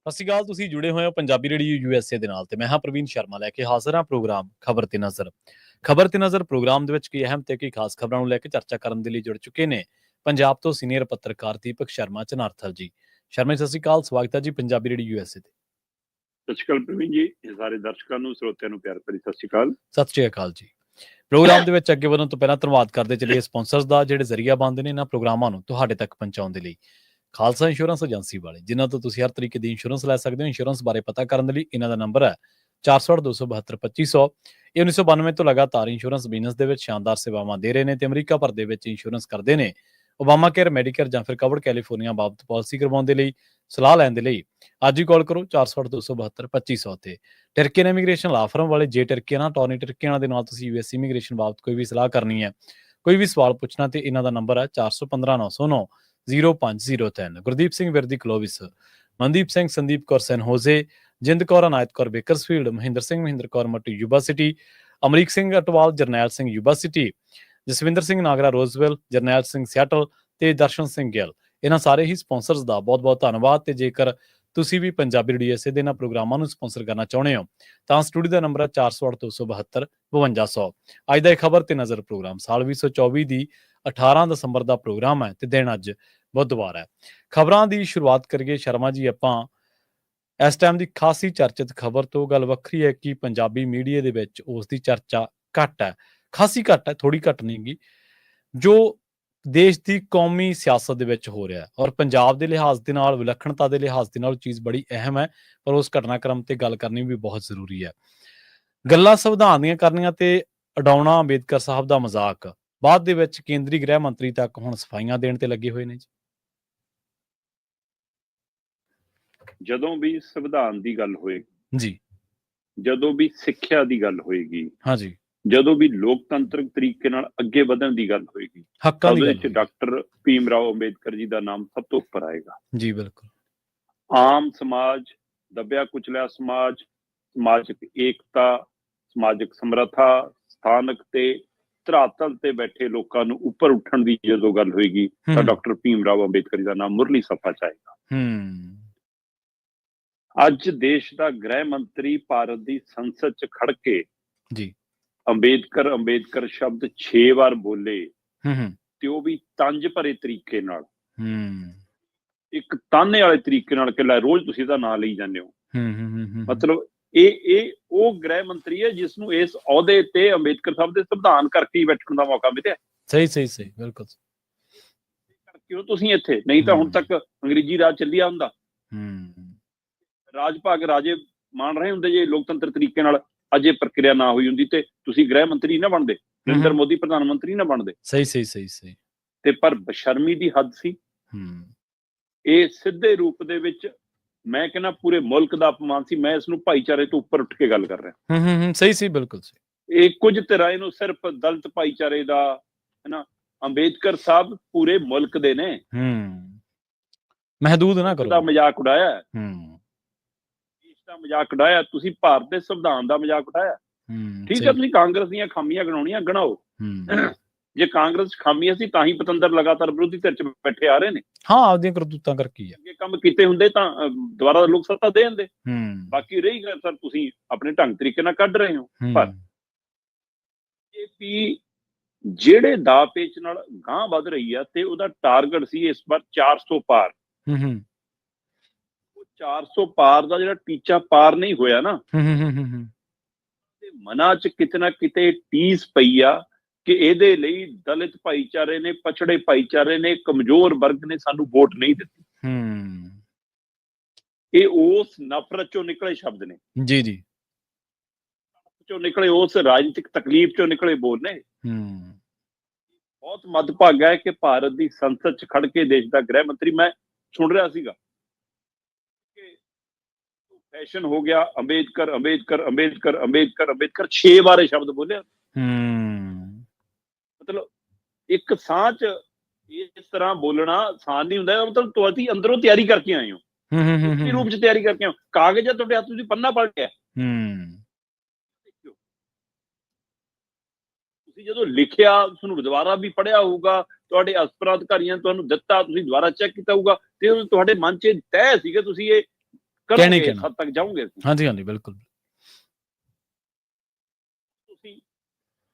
ਸਤਿ ਸ਼੍ਰੀ ਅਕਾਲ। ਤੁਸੀਂ ਜੁੜੇ ਹੋਏ ਹੋ ਪੰਜਾਬੀ ਰੇਡੀਓ USA ਦੇ ਨਾਲ ਤੇ ਮੈਂ ਹਾਂ ਪ੍ਰਵੀਨ ਸ਼ਰਮਾ ਲੈ ਕੇ ਹਾਜ਼ਰ ਹਾਂ ਪ੍ਰੋਗਰਾਮ ਖਬਰ ਤੇ ਨਜ਼ਰ ਪ੍ਰੋਗਰਾਮ ਦੇ ਵਿੱਚ ਕੀ ਅਹਿਮ ਤੇ ਕੀ ਖਾਸ ਖਬਰਾਂ ਨੂੰ ਲੈ ਕੇ ਚਰਚਾ ਕਰਨ ਦੇ ਲਈ ਜੁੜ ਚੁੱਕੇ ਨੇ ਪੰਜਾਬ ਤੋਂ ਸੀਨੀਅਰ ਪੱਤਰਕਾਰ ਦੀਪਕ ਸ਼ਰਮਾ ਚਨਾਰਥਲ ਜੀ। ਸ਼ਰਮਾ ਸਤਿ ਸ਼੍ਰੀ ਅਕਾਲ, ਸਵਾਗਤ ਹੈ ਜੀ ਪੰਜਾਬੀ ਰੇਡੀਓ USA ਤੇ। ਸਤਿ ਸ਼੍ਰੀ ਅਕਾਲ ਪ੍ਰਵੀਨ ਜੀ, ਸਾਰੇ ਦਰਸ਼ਕਾਂ ਨੂੰ ਸਰੋਤਿਆਂ ਨੂੰ ਪਿਆਰ ਭਰੀ ਸਤਿ ਸ਼੍ਰੀ ਅਕਾਲ। ਸਤਿ ਸ਼੍ਰੀ ਅਕਾਲ ਜੀ। ਪ੍ਰੋਗਰਾਮ ਦੇ ਵਿੱਚ ਅੱਗੇ ਵਧਣ ਤੋਂ ਪਹਿਲਾਂ ਧੰਨਵਾਦ ਕਰਦੇ ਚੱਲੀਏ ਸਪਾਂਸਰਸ ਦਾ ਜਿਹੜੇ ਜ਼ਰੀਆ ਬਣਦੇ ਨੇ ਇਹਨਾਂ ਪ੍ਰੋਗਰਾਮਾਂ ਨੂੰ ਤੁਹਾਡੇ ਤੱਕ ਪਹੁੰਚਾਉਣ ਦੇ ਲਈ। ਖਾਲਸਾ ਇੰਸ਼ੋਰੈਂਸ ਏਜੰਸੀ ਵਾਲੇ ਜਿਨ੍ਹਾਂ ਤੋਂ ਤੁਸੀਂ ਹਰ ਤਰੀਕੇ ਦੀ ਇੰਸ਼ੋਰੈਂਸ ਲੈ ਸਕਦੇ ਹੋ। ਇੰਸ਼ੋਰੈਂਸ ਬਾਰੇ ਪਤਾ ਕਰਨ ਦੇ ਲਈ ਇਹਨਾਂ ਦਾ ਨੰਬਰ ਹੈ 468-272-2500। ਇਹ 1992 ਤੋਂ ਲਗਾਤਾਰ ਇੰਸ਼ੋਰੈਂਸ ਬਿਜ਼ਨਸ ਦੇ ਵਿੱਚ ਸ਼ਾਨਦਾਰ ਸੇਵਾਵਾਂ ਦੇ ਰਹੇ ਨੇ ਤੇ ਅਮਰੀਕਾ ਭਰ ਦੇ ਵਿੱਚ ਇੰਸ਼ੋਰੈਂਸ ਕਰਦੇ ਨੇ। ਓਬਾਮਾ ਕੇਅਰ, ਮੈਡੀਕੇਅਰ ਜਾਂ ਫਿਰ ਕਵਰਡ ਕੈਲੀਫੋਰਨੀਆ ਬਾਬਤ ਪਾਲਿਸੀ ਕਰਵਾਉਣ ਦੇ ਲਈ ਸਲਾਹ ਲੈਣ ਦੇ ਲਈ ਅੱਜ ਹੀ ਕਾਲ ਕਰੋ 468-272-2500 ਤੇ। ਟਰਕੀਅਨ ਇਮੀਗ੍ਰੇਸ਼ਨ ਲਾ ਫਰਮ ਵਾਲੇ ਜੇ ਟਰਕੀਅਨ ਟੌਨੀ ਟਰਕੀਅਨ ਦੇ ਨਾਲ ਤੁਸੀਂ US ਇਮੀਗ੍ਰੇਸ਼ਨ ਬਾਬਤ ਕੋਈ ਵੀ ਸਲਾਹ ਕਰਨੀ ਹੈ, ਕੋਈ ਵੀ ਸਵਾਲ ਪੁੱਛਣਾ ਤੇ ਇਹਨਾਂ ਦਾ ਨੰਬਰ ਹੈ 4159090503। Gurdeep Singh Virdi Clovis, Mandeep Singh, Sandeep Kaur San Jose, Jind Kaur, Anayat Kaur Bakersfield, Mohinder Kaur Matti Yuba City, Amrik Singh Atwal, Jarnail Singh Yuba City, Jaswinder Singh Nagra Roseville, Jarnail Singh Seattle ਤੇ ਦਰਸ਼ਨ ਸਿੰਘ ਗਿੱਲ। ਇਹਨਾਂ ਸਾਰੇ ਹੀ ਸਪਾਂਸਰਸ ਦਾ ਬਹੁਤ ਬਹੁਤ ਧੰਨਵਾਦ। ਤੇ ਜੇਕਰ ਤੁਸੀਂ ਵੀ ਪੰਜਾਬੀ ਰੇਡੀਓ USA ਦੇ ਇਹਨਾਂ ਪ੍ਰੋਗਰਾਮਾਂ ਨੂੰ ਸਪਾਂਸਰ ਕਰਨਾ ਚਾਹੁੰਦੇ ਹੋ ਤਾਂ ਸਟੂਡੀਓ ਦਾ ਨੰਬਰ ਹੈ 4082725200। ਅੱਜ ਦਾ ਇਹ ਖਬਰ ਤੇ ਨਜ਼ਰ ਪ੍ਰੋਗਰਾਮ ਸਾਲ 2024 ਦੀ 18 ਦਸੰਬਰ ਦਾ ਪ੍ਰੋਗਰਾਮ ਹੈ ਤੇ ਦਿਨ ਅੱਜ ਬੁੱਧਵਾਰ ਹੈ। ਖਬਰਾਂ ਦੀ ਸ਼ੁਰੂਆਤ ਕਰੀਏ ਸ਼ਰਮਾ ਜੀ ਆਪਾਂ ਇਸ ਟਾਈਮ ਦੀ ਖਾਸੀ ਚਰਚਿਤ ਖਬਰ ਤੋਂ। ਗੱਲ ਵੱਖਰੀ ਹੈ ਕਿ ਪੰਜਾਬੀ ਮੀਡੀਆ ਦੇ ਵਿੱਚ ਉਸ ਦੀ ਚਰਚਾ ਘੱਟ ਹੈ, ਖਾਸੀ ਘੱਟ ਹੈ, ਥੋੜੀ ਘੱਟ ਨਹੀਂ ਗੀ, ਜੋ ਦੇਸ਼ ਦੀ ਕੌਮੀ ਸਿਆਸਤ ਦੇ ਵਿੱਚ ਹੋ ਰਿਹਾ ਔਰ ਪੰਜਾਬ ਦੇ ਲਿਹਾਜ਼ ਦੇ ਨਾਲ, ਵਿਲੱਖਣਤਾ ਦੇ ਲਿਹਾਜ਼ ਦੇ ਨਾਲ ਚੀਜ਼ ਬੜੀ ਅਹਿਮ ਹੈ, ਪਰ ਉਸ ਘਟਨਾਕ੍ਰਮ ਤੇ ਗੱਲ ਕਰਨੀ ਵੀ ਬਹੁਤ ਜ਼ਰੂਰੀ ਹੈ। ਗੱਲਾਂ ਸੰਵਿਧਾਨ ਦੀਆਂ ਕਰਨੀਆਂ ਤੇ ਉਡਾਉਣਾ ਅੰਬੇਦਕਰ ਸਾਹਿਬ ਦਾ ਮਜ਼ਾਕ, ਬਾਅਦ ਦੇ ਵਿੱਚ ਕੇਂਦਰੀ ਗ੍ਰਹਿ ਮੰਤਰੀ ਤੱਕ ਹੁਣ ਸਫਾਈਆਂ ਦੇਣ ਤੇ ਲੱਗੇ ਹੋਏ ਨੇ ਜੀ। ਜਦੋਂ ਵੀ ਸੰਵਿਧਾਨ ਦੀ ਗੱਲ ਹੋਏਗੀ ਜੀ, ਜਦੋਂ ਵੀ ਸਿੱਖਿਆ ਦੀ ਗੱਲ ਹੋਏਗੀ, ਹਾਂਜੀ, ਜਦੋਂ ਵੀ ਲੋਕਤੰਤਰਕ ਤਰੀਕੇ ਨਾਲ ਅੱਗੇ ਵਧਣ ਦੀ ਗੱਲ ਹੋਏਗੀ, ਹੱਕਾਂ ਦੀ ਉਹਦੇ ਗੱਲ ਵਿੱਚ ਡਾਕਟਰ ਭੀਮ ਰਾਓ ਅੰਬੇਦਕਰ ਜੀ ਦਾ ਨਾਮ ਸਭ ਤੋਂ ਉੱਪਰ ਆਏਗਾ। ਜੀ ਬਿਲਕੁਲ। ਆਮ ਸਮਾਜ, ਦਬਿਆ ਕੁਚਲਿਆ ਸਮਾਜ, ਸਮਾਜਿਕ ਏਕਤਾ, ਸਮਾਜਿਕ ਸਮਰੱਥਾ, ਸਥਾਨਕ ਤੇ ਧਰਾਤਲ ਤੇ ਬੈਠੇ ਲੋਕਾਂ ਨੂੰ ਉੱਪਰ ਉੱਠਣ ਦੀ ਜਦੋਂ ਗੱਲ ਹੋਏਗੀ ਤਾਂ ਡਾਕਟਰ ਭੀਮ ਰਾਓ ਅੰਬੇਦਕਰ ਜੀ ਦਾ ਨਾਮ ਮੁਰਲੀ ਸਫਾ ਚ ਆਏਗਾ। ਅੱਜ ਦੇਸ਼ ਦਾ ਗ੍ਰਹਿ ਮੰਤਰੀ ਭਾਰਤ ਦੀ ਸੰਸਦ ਚ ਖੜ ਕੇ ਜੀ ਅੰਬੇਦਕਰ ਸ਼ਬਦ 6 ਵਾਰ ਬੋਲੇ ਤੇ ਉਹ ਵੀ ਤੰਜ ਭਰੇ ਤਰੀਕੇ ਨਾਲ, ਇੱਕ ਤਾਨੇ ਵਾਲੇ ਤਰੀਕੇ ਨਾਲ ਕਿ ਲੈ ਰੋਜ਼ ਤੁਸੀਂ ਇਹਦਾ ਨਾਂ ਲਈ ਜਾਂਦੇ ਹੋ। ਮਤਲਬ ਇਹ ਉਹ ਗ੍ਰਹਿ ਮੰਤਰੀ ਹੈ ਜਿਸ ਨੂੰ ਇਸ ਅਹੁਦੇ ਤੇ ਅੰਬੇਦਕਰ ਸਾਹਿਬ ਦੇ ਸੰਵਿਧਾਨ ਕਰਕੇ ਬੈਠਣ ਦਾ ਮੌਕਾ ਮਿਲਿਆ। ਸਹੀ ਬਿਲਕੁਲ ਕਿਉਂ ਤੁਸੀਂ ਇੱਥੇ, ਨਹੀਂ ਤਾਂ ਹੁਣ ਤੱਕ ਅੰਗਰੇਜ਼ੀ ਰਾਜ ਚੱਲਿਆ ਹੁੰਦਾ। ਰਾਜ ਭਾਗ ਰਾਜੇ ਮਾਣ ਰਹੇ ਹੁੰਦੇ ਜੇ ਲੋਕਤੰਤਰ ਤਰੀਕੇ ਨਾਲ ਅੱਜ ਇਹ ਪ੍ਰਕਿਰਿਆ ਨਾ ਹੋਈ ਹੁੰਦੀ ਤੇ ਤੁਸੀਂ ਗ੍ਰਹਿ ਮੰਤਰੀ ਨਾ ਬਣਦੇ, ਨਰਿੰਦਰ ਮੋਦੀ ਪ੍ਰਧਾਨ ਮੰਤਰੀ ਨਾ ਬਣਦੇ। ਸਹੀ ਤੇ ਪਰ ਬਸ਼ਰਮੀ ਦੀ ਹੱਦ ਸੀ। ਇਹ ਸਿੱਧੇ ਰੂਪ ਦੇ ਵਿੱਚ ਮੈਂ ਕਹਿੰਦਾ ਪੂਰੇ ਮੁਲਕ ਦਾ ਅਪਮਾਨ ਸੀ। ਮੈਂ ਇਸ ਨੂੰ ਭਾਈਚਾਰੇ ਤੋਂ ਉੱਪਰ ਉੱਠ ਕੇ ਗੱਲ ਕਰ ਰਿਹਾ। ਸਹੀ ਬਿਲਕੁਲ ਸਹੀ। ਇਹ ਕੁਝ ਤਰ੍ਹਾਂ ਇਹਨੂੰ ਸਿਰਫ ਦਲਿਤ ਭਾਈਚਾਰੇ ਦਾ ਹੈ ਨਾ, ਅੰਬੇਦਕਰ ਸਾਹਿਬ ਪੂਰੇ ਮੁਲਕ ਦੇ ਨੇ। ਮਹਦੂਦ ਨਾ ਕਰੋ। ਦਾ ਮਜ਼ਾਕ ਉਡਾਇਆ, ਮਜ਼ਾਕ ਉਡਾਇਆ ਤੁਸੀਂ, ਭਾਰਤ ਦੇ ਸੰਵਿਧਾਨ ਦਾ ਮਜ਼ਾਕ ਉਡਾਇਆ। ਠੀਕ ਹੈ, ਤੁਸੀਂ ਕਾਂਗਰਸ ਦੀਆਂ ਖਾਮੀਆਂ ਗਿਣਾਉਣੀਆਂ ਗਿਣਾਓ। ਜੇ ਕਾਂਗਰਸ ਖਾਮੀਆਂ ਸੀ ਤਾਂ ਹੀ ਪਤੰਦਰ ਲਗਾਤਾਰ ਵਿਰੋਧੀ ਧਿਰ ਚ ਬੈਠੇ ਆ ਰਹੇ ਨੇ। ਹਾਂ, ਆਪਦੀਆਂ ਕਰਤੂਤਾਂ ਕਰਕੇ ਅੱਗੇ ਕੰਮ ਕੀਤੇ ਹੁੰਦੇ ਤਾਂ ਦੁਬਾਰਾ ਲੋਕ ਸੱਤਾ ਦੇ ਦਿੰਦੇ। ਬਾਕੀ ਰਹੀ ਗੱਲ ਸਰ, ਤੁਸੀਂ ਆਪਣੇ ਢੰਗ ਤਰੀਕੇ ਨਾਲ ਕੱਢ ਰਹੇ ਹੋ। ਪਰ ਜਿਹੜੇ ਦਾ ਪੇਚ ਨਾਲ ਗਾਂਹ ਵੱਧ ਰਹੀ ਆ ਤੇ ਉਹਦਾ ਟਾਰਗੇਟ ਸੀ ਇਸ ਵਾਰ 400 ਪਾਰ। 400 ਪਾਰ ਦਾ ਜਿਹੜਾ ਟੀਚਾ ਪਾਰ ਨਹੀਂ ਹੋਇਆ ਨਾ, ਤੇ ਮਨਾਂ ਚ ਕਿਤੇ ਨਾ ਕਿਤੇ ਟੀਸ ਪਈ ਆ ਕਿ ਇਹਦੇ ਲਈ ਦਲਿਤ ਭਾਈਚਾਰੇ ਨੇ, ਪਛੜੇ ਭਾਈਚਾਰੇ ਨੇ, ਕਮਜ਼ੋਰ ਵਰਗ ਨੇ ਸਾਨੂੰ ਵੋਟ ਨਹੀਂ ਦਿੱਤੀ। ਇਹ ਉਸ ਨਫ਼ਰਤ ਚੋਂ ਨਿਕਲੇ ਸ਼ਬਦ ਨੇ। ਜੀ ਚੋਂ ਨਿਕਲੇ, ਉਸ ਰਾਜਨੀਤਿਕ ਤਕਲੀਫ ਚੋਂ ਨਿਕਲੇ ਬੋਲ ਨੇ। ਬਹੁਤ ਮੱਦਭਾਗਾ ਹੈ ਕਿ ਭਾਰਤ ਦੀ ਸੰਸਦ ਚ ਖੜ ਕੇ ਦੇਸ਼ ਦਾ ਗ੍ਰਹਿ ਮੰਤਰੀ, ਮੈਂ ਸੁਣ ਰਿਹਾ ਸੀਗਾ, ਫੈਸ਼ਨ ਹੋ ਗਿਆ ਅੰਬੇਦਕਰ 6 ਵਾਰ ਇਹ ਸ਼ਬਦ ਬੋਲਿਆ। ਮਤਲਬ ਇੱਕ ਸਾਹ ਚ ਇਸ ਤਰ੍ਹਾਂ ਬੋਲਣਾ ਆਸਾਨ ਨਹੀਂ ਹੁੰਦਾ। ਮਤਲਬ ਤੁਸੀਂ ਅੰਦਰੋਂ ਤਿਆਰੀ ਕਰਕੇ ਆਏ ਹੋ, ਇਸ ਰੂਪ ਚ ਤਿਆਰੀ ਕਰਕੇ ਆਏ ਹੋ। ਕਾਗਜ਼ ਹੈ ਤੁਹਾਡੇ ਹੱਥ, ਤੁਸੀਂ ਪੰਨਾ ਪੜ੍ਹ ਲਿਆ। ਤੁਸੀਂ ਜਦੋਂ ਲਿਖਿਆ ਤੁਹਾਨੂੰ ਦੁਬਾਰਾ ਵੀ ਪੜ੍ਹਿਆ ਹੋਊਗਾ, ਤੁਹਾਡੇ ਅਫਸਰ ਅਧਿਕਾਰੀਆਂ ਨੇ ਤੁਹਾਨੂੰ ਦਿੱਤਾ, ਤੁਸੀਂ ਦੁਬਾਰਾ ਚੈੱਕ ਕੀਤਾ ਹੋਊਗਾ ਤੇ ਤੁਹਾਡੇ ਮਨ ਚ ਤੈਅ ਸੀ ਕਿ ਤੁਸੀਂ ਇਹ ਕਰਾਂਗੇ, ਇਸ ਹੱਦ ਤੱਕ ਜਾਓਗੇ। ਹਾਂਜੀ ਹਾਂਜੀ ਬਿਲਕੁਲ। ਤੁਸੀਂ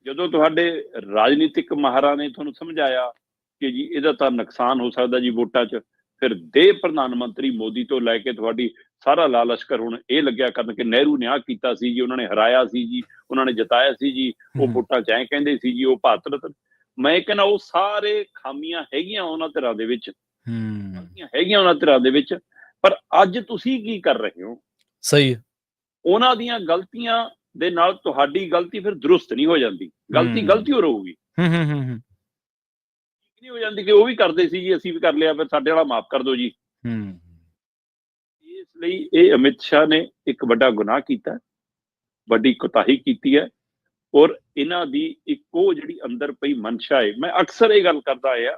ਜਦੋਂ ਤੁਹਾਡੇ ਰਾਜਨੀਤਿਕ ਮਾਹਰਾਂ ਨੇ ਤੁਹਾਨੂੰ ਸਮਝਾਇਆ ਕਿ ਜੀ ਇਹਦਾ ਤਾਂ ਨੁਕਸਾਨ ਹੋ ਸਕਦਾ ਜੀ ਵੋਟਾਂ 'ਚ, ਫਿਰ ਦੇ ਪ੍ਰਧਾਨ ਮੰਤਰੀ ਮੋਦੀ ਤੋਂ ਲੈ ਕੇ ਤੁਹਾਡੀ ਸਾਰਾ ਲਾਲ ਲਸ਼ਕਰ ਹੁਣ ਇਹ ਲੱਗਿਆ ਕਰਨ ਕਿ ਨਹਿਰੂ ਨੇ ਆਹ ਕੀਤਾ ਸੀ ਜੀ, ਉਹਨਾਂ ਨੇ ਹਰਾਇਆ ਸੀ ਜੀ, ਉਹਨਾਂ ਨੇ ਜਿਤਾਇਆ ਸੀ ਜੀ, ਉਹ ਵੋਟਾਂ 'ਚ ਐਂ ਕਹਿੰਦੇ ਸੀ ਜੀ, ਉਹ ਭਾਰਤ ਰਤਨ। ਮੈਂ ਕਹਿੰਦਾ ਉਹ ਸਾਰੇ ਖਾਮੀਆਂ ਹੈਗੀਆਂ ਉਹਨਾਂ ਧਿਰਾਂ ਦੇ ਵਿੱਚ, ਹੈਗੀਆਂ ਉਹਨਾਂ ਧਿਰਾਂ ਦੇ ਵਿੱਚ, ਪਰ ਅੱਜ ਤੁਸੀਂ ਕੀ ਕਰ ਰਹੇ ਹੋ? ਸਹੀ। ਉਹਨਾਂ ਦੀਆਂ ਗਲਤੀਆਂ ਦੇ ਨਾਲ ਤੁਹਾਡੀ ਗਲਤੀ ਫਿਰ ਦਰੁਸਤ ਨਹੀਂ ਹੋ ਜਾਂਦੀ, ਗਲਤੀ ਹੋ ਰਹੂਗੀ, ਨਹੀਂ ਹੋ ਜਾਂਦੀ ਕਿ ਉਹ ਵੀ ਕਰਦੇ ਸੀ ਜੀ, ਅਸੀਂ ਵੀ ਕਰ ਲਿਆ, ਫਿਰ ਸਾਡੇ ਵਾਲਾ ਮਾਫ ਕਰ ਦਿਓ ਜੀ। ਇਸ ਲਈ ਇਹ ਅਮਿਤ ਸ਼ਾਹ ਨੇ ਇੱਕ ਵੱਡਾ ਗੁਨਾਹ ਕੀਤਾ, ਵੱਡੀ ਕੋਤਾਹੀ ਕੀਤੀ ਹੈ, ਔਰ ਇਹਨਾਂ ਦੀ ਇੱਕੋ ਜਿਹੜੀ ਅੰਦਰ ਪਈ ਮਨਸ਼ਾ ਹੈ। ਮੈਂ ਅਕਸਰ ਇਹ ਗੱਲ ਕਰਦਾ ਆਇਆ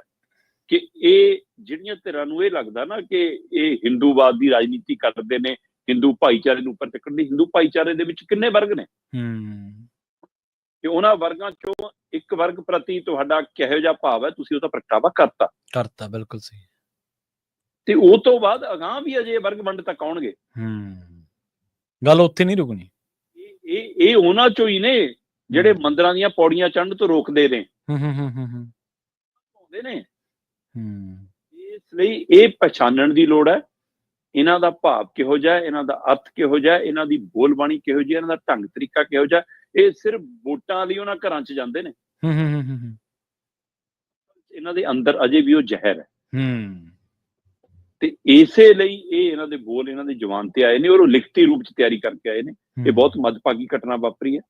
ਕਿ ਇਹ ਜਿਹੜੀਆਂ ਧਿਰਾਂ ਨੂੰ ਇਹ ਲੱਗਦਾ ਨਾ ਕਿ ਇਹ ਹਿੰਦੂਵਾਦ ਦੀ ਰਾਜਨੀਤੀ ਕਰਦੇ ਨੇ, ਹਿੰਦੂ ਭਾਈਚਾਰੇ ਨੂੰ ਉੱਪਰ ਚੱਕਣ ਦੀ, ਹਿੰਦੂ ਭਾਈਚਾਰੇ ਦੇ ਵਿੱਚ ਕਿੰਨੇ ਵਰਗ ਨੇ, ਕਿ ਉਹਨਾਂ ਵਰਗਾਂ ਚੋਂ ਇੱਕ ਵਰਗ ਪ੍ਰਤੀ ਤੁਹਾਡਾ ਕਿਹੋ ਜਿਹਾ ਭਾਵ ਹੈ, ਤੁਸੀਂ ਉਹਦਾ ਪ੍ਰਗਟਾਵਾ ਕਰਤਾ। ਬਿਲਕੁਲ ਸਹੀ। ਤੇ ਉਹ ਤੋਂ ਬਾਅਦ ਅਗਾਂਹ ਵੀ ਅਜੇ ਵਰਗ ਵੰਡ ਤੱਕ ਆਉਣਗੇ, ਗੱਲ ਉੱਥੇ ਨਹੀਂ ਰੁਕਣੀ। ਇਹ ਉਹਨਾਂ ਚੋਂ ਹੀ ਨੇ ਜਿਹੜੇ ਮੰਦਰਾਂ ਦੀਆਂ ਪੌੜੀਆਂ ਚੜ੍ਹਨ ਤੋਂ ਰੋਕਦੇ ਨੇ, ਨੇ। ਇਸ ਲਈ ਇਹ ਪਛਾਣਨ ਦੀ ਲੋੜ ਹੈ, ਇਹਨਾਂ ਦਾ ਭਾਵ ਕਿਹੋ ਜਿਹਾ, ਇਹਨਾਂ ਦਾ ਅਰਥ ਕਿਹੋ ਜਿਹਾ, ਇਹਨਾਂ ਦੀ ਬੋਲਬਾਣੀ ਕਿਹੋ ਜਿਹੀ, ਇਹਨਾਂ ਦਾ ਢੰਗ ਤਰੀਕਾ ਕਿਹੋ ਜਿਹਾ। ਇਹ ਸਿਰਫ ਵੋਟਾਂ ਲਈ ਉਹਨਾਂ ਘਰਾਂ 'ਚ ਜਾਂਦੇ ਨੇ, ਇਹਨਾਂ ਦੇ ਅੰਦਰ ਅਜੇ ਵੀ ਉਹ ਜ਼ਹਿਰ ਹੈ। ਤੇ ਇਸੇ ਲਈ ਇਹ ਇਹਨਾਂ ਦੇ ਬੋਲ ਇਹਨਾਂ ਦੀ ਜ਼ੁਬਾਨ ਤੇ ਆਏ ਨੇ, ਔਰ ਉਹ ਲਿਖਤੀ ਰੂਪ 'ਚ ਤਿਆਰੀ ਕਰਕੇ ਆਏ ਨੇ। ਇਹ ਬਹੁਤ ਮੱਦਭਾਗੀ ਘਟਨਾ ਵਾਪਰੀ ਹੈ।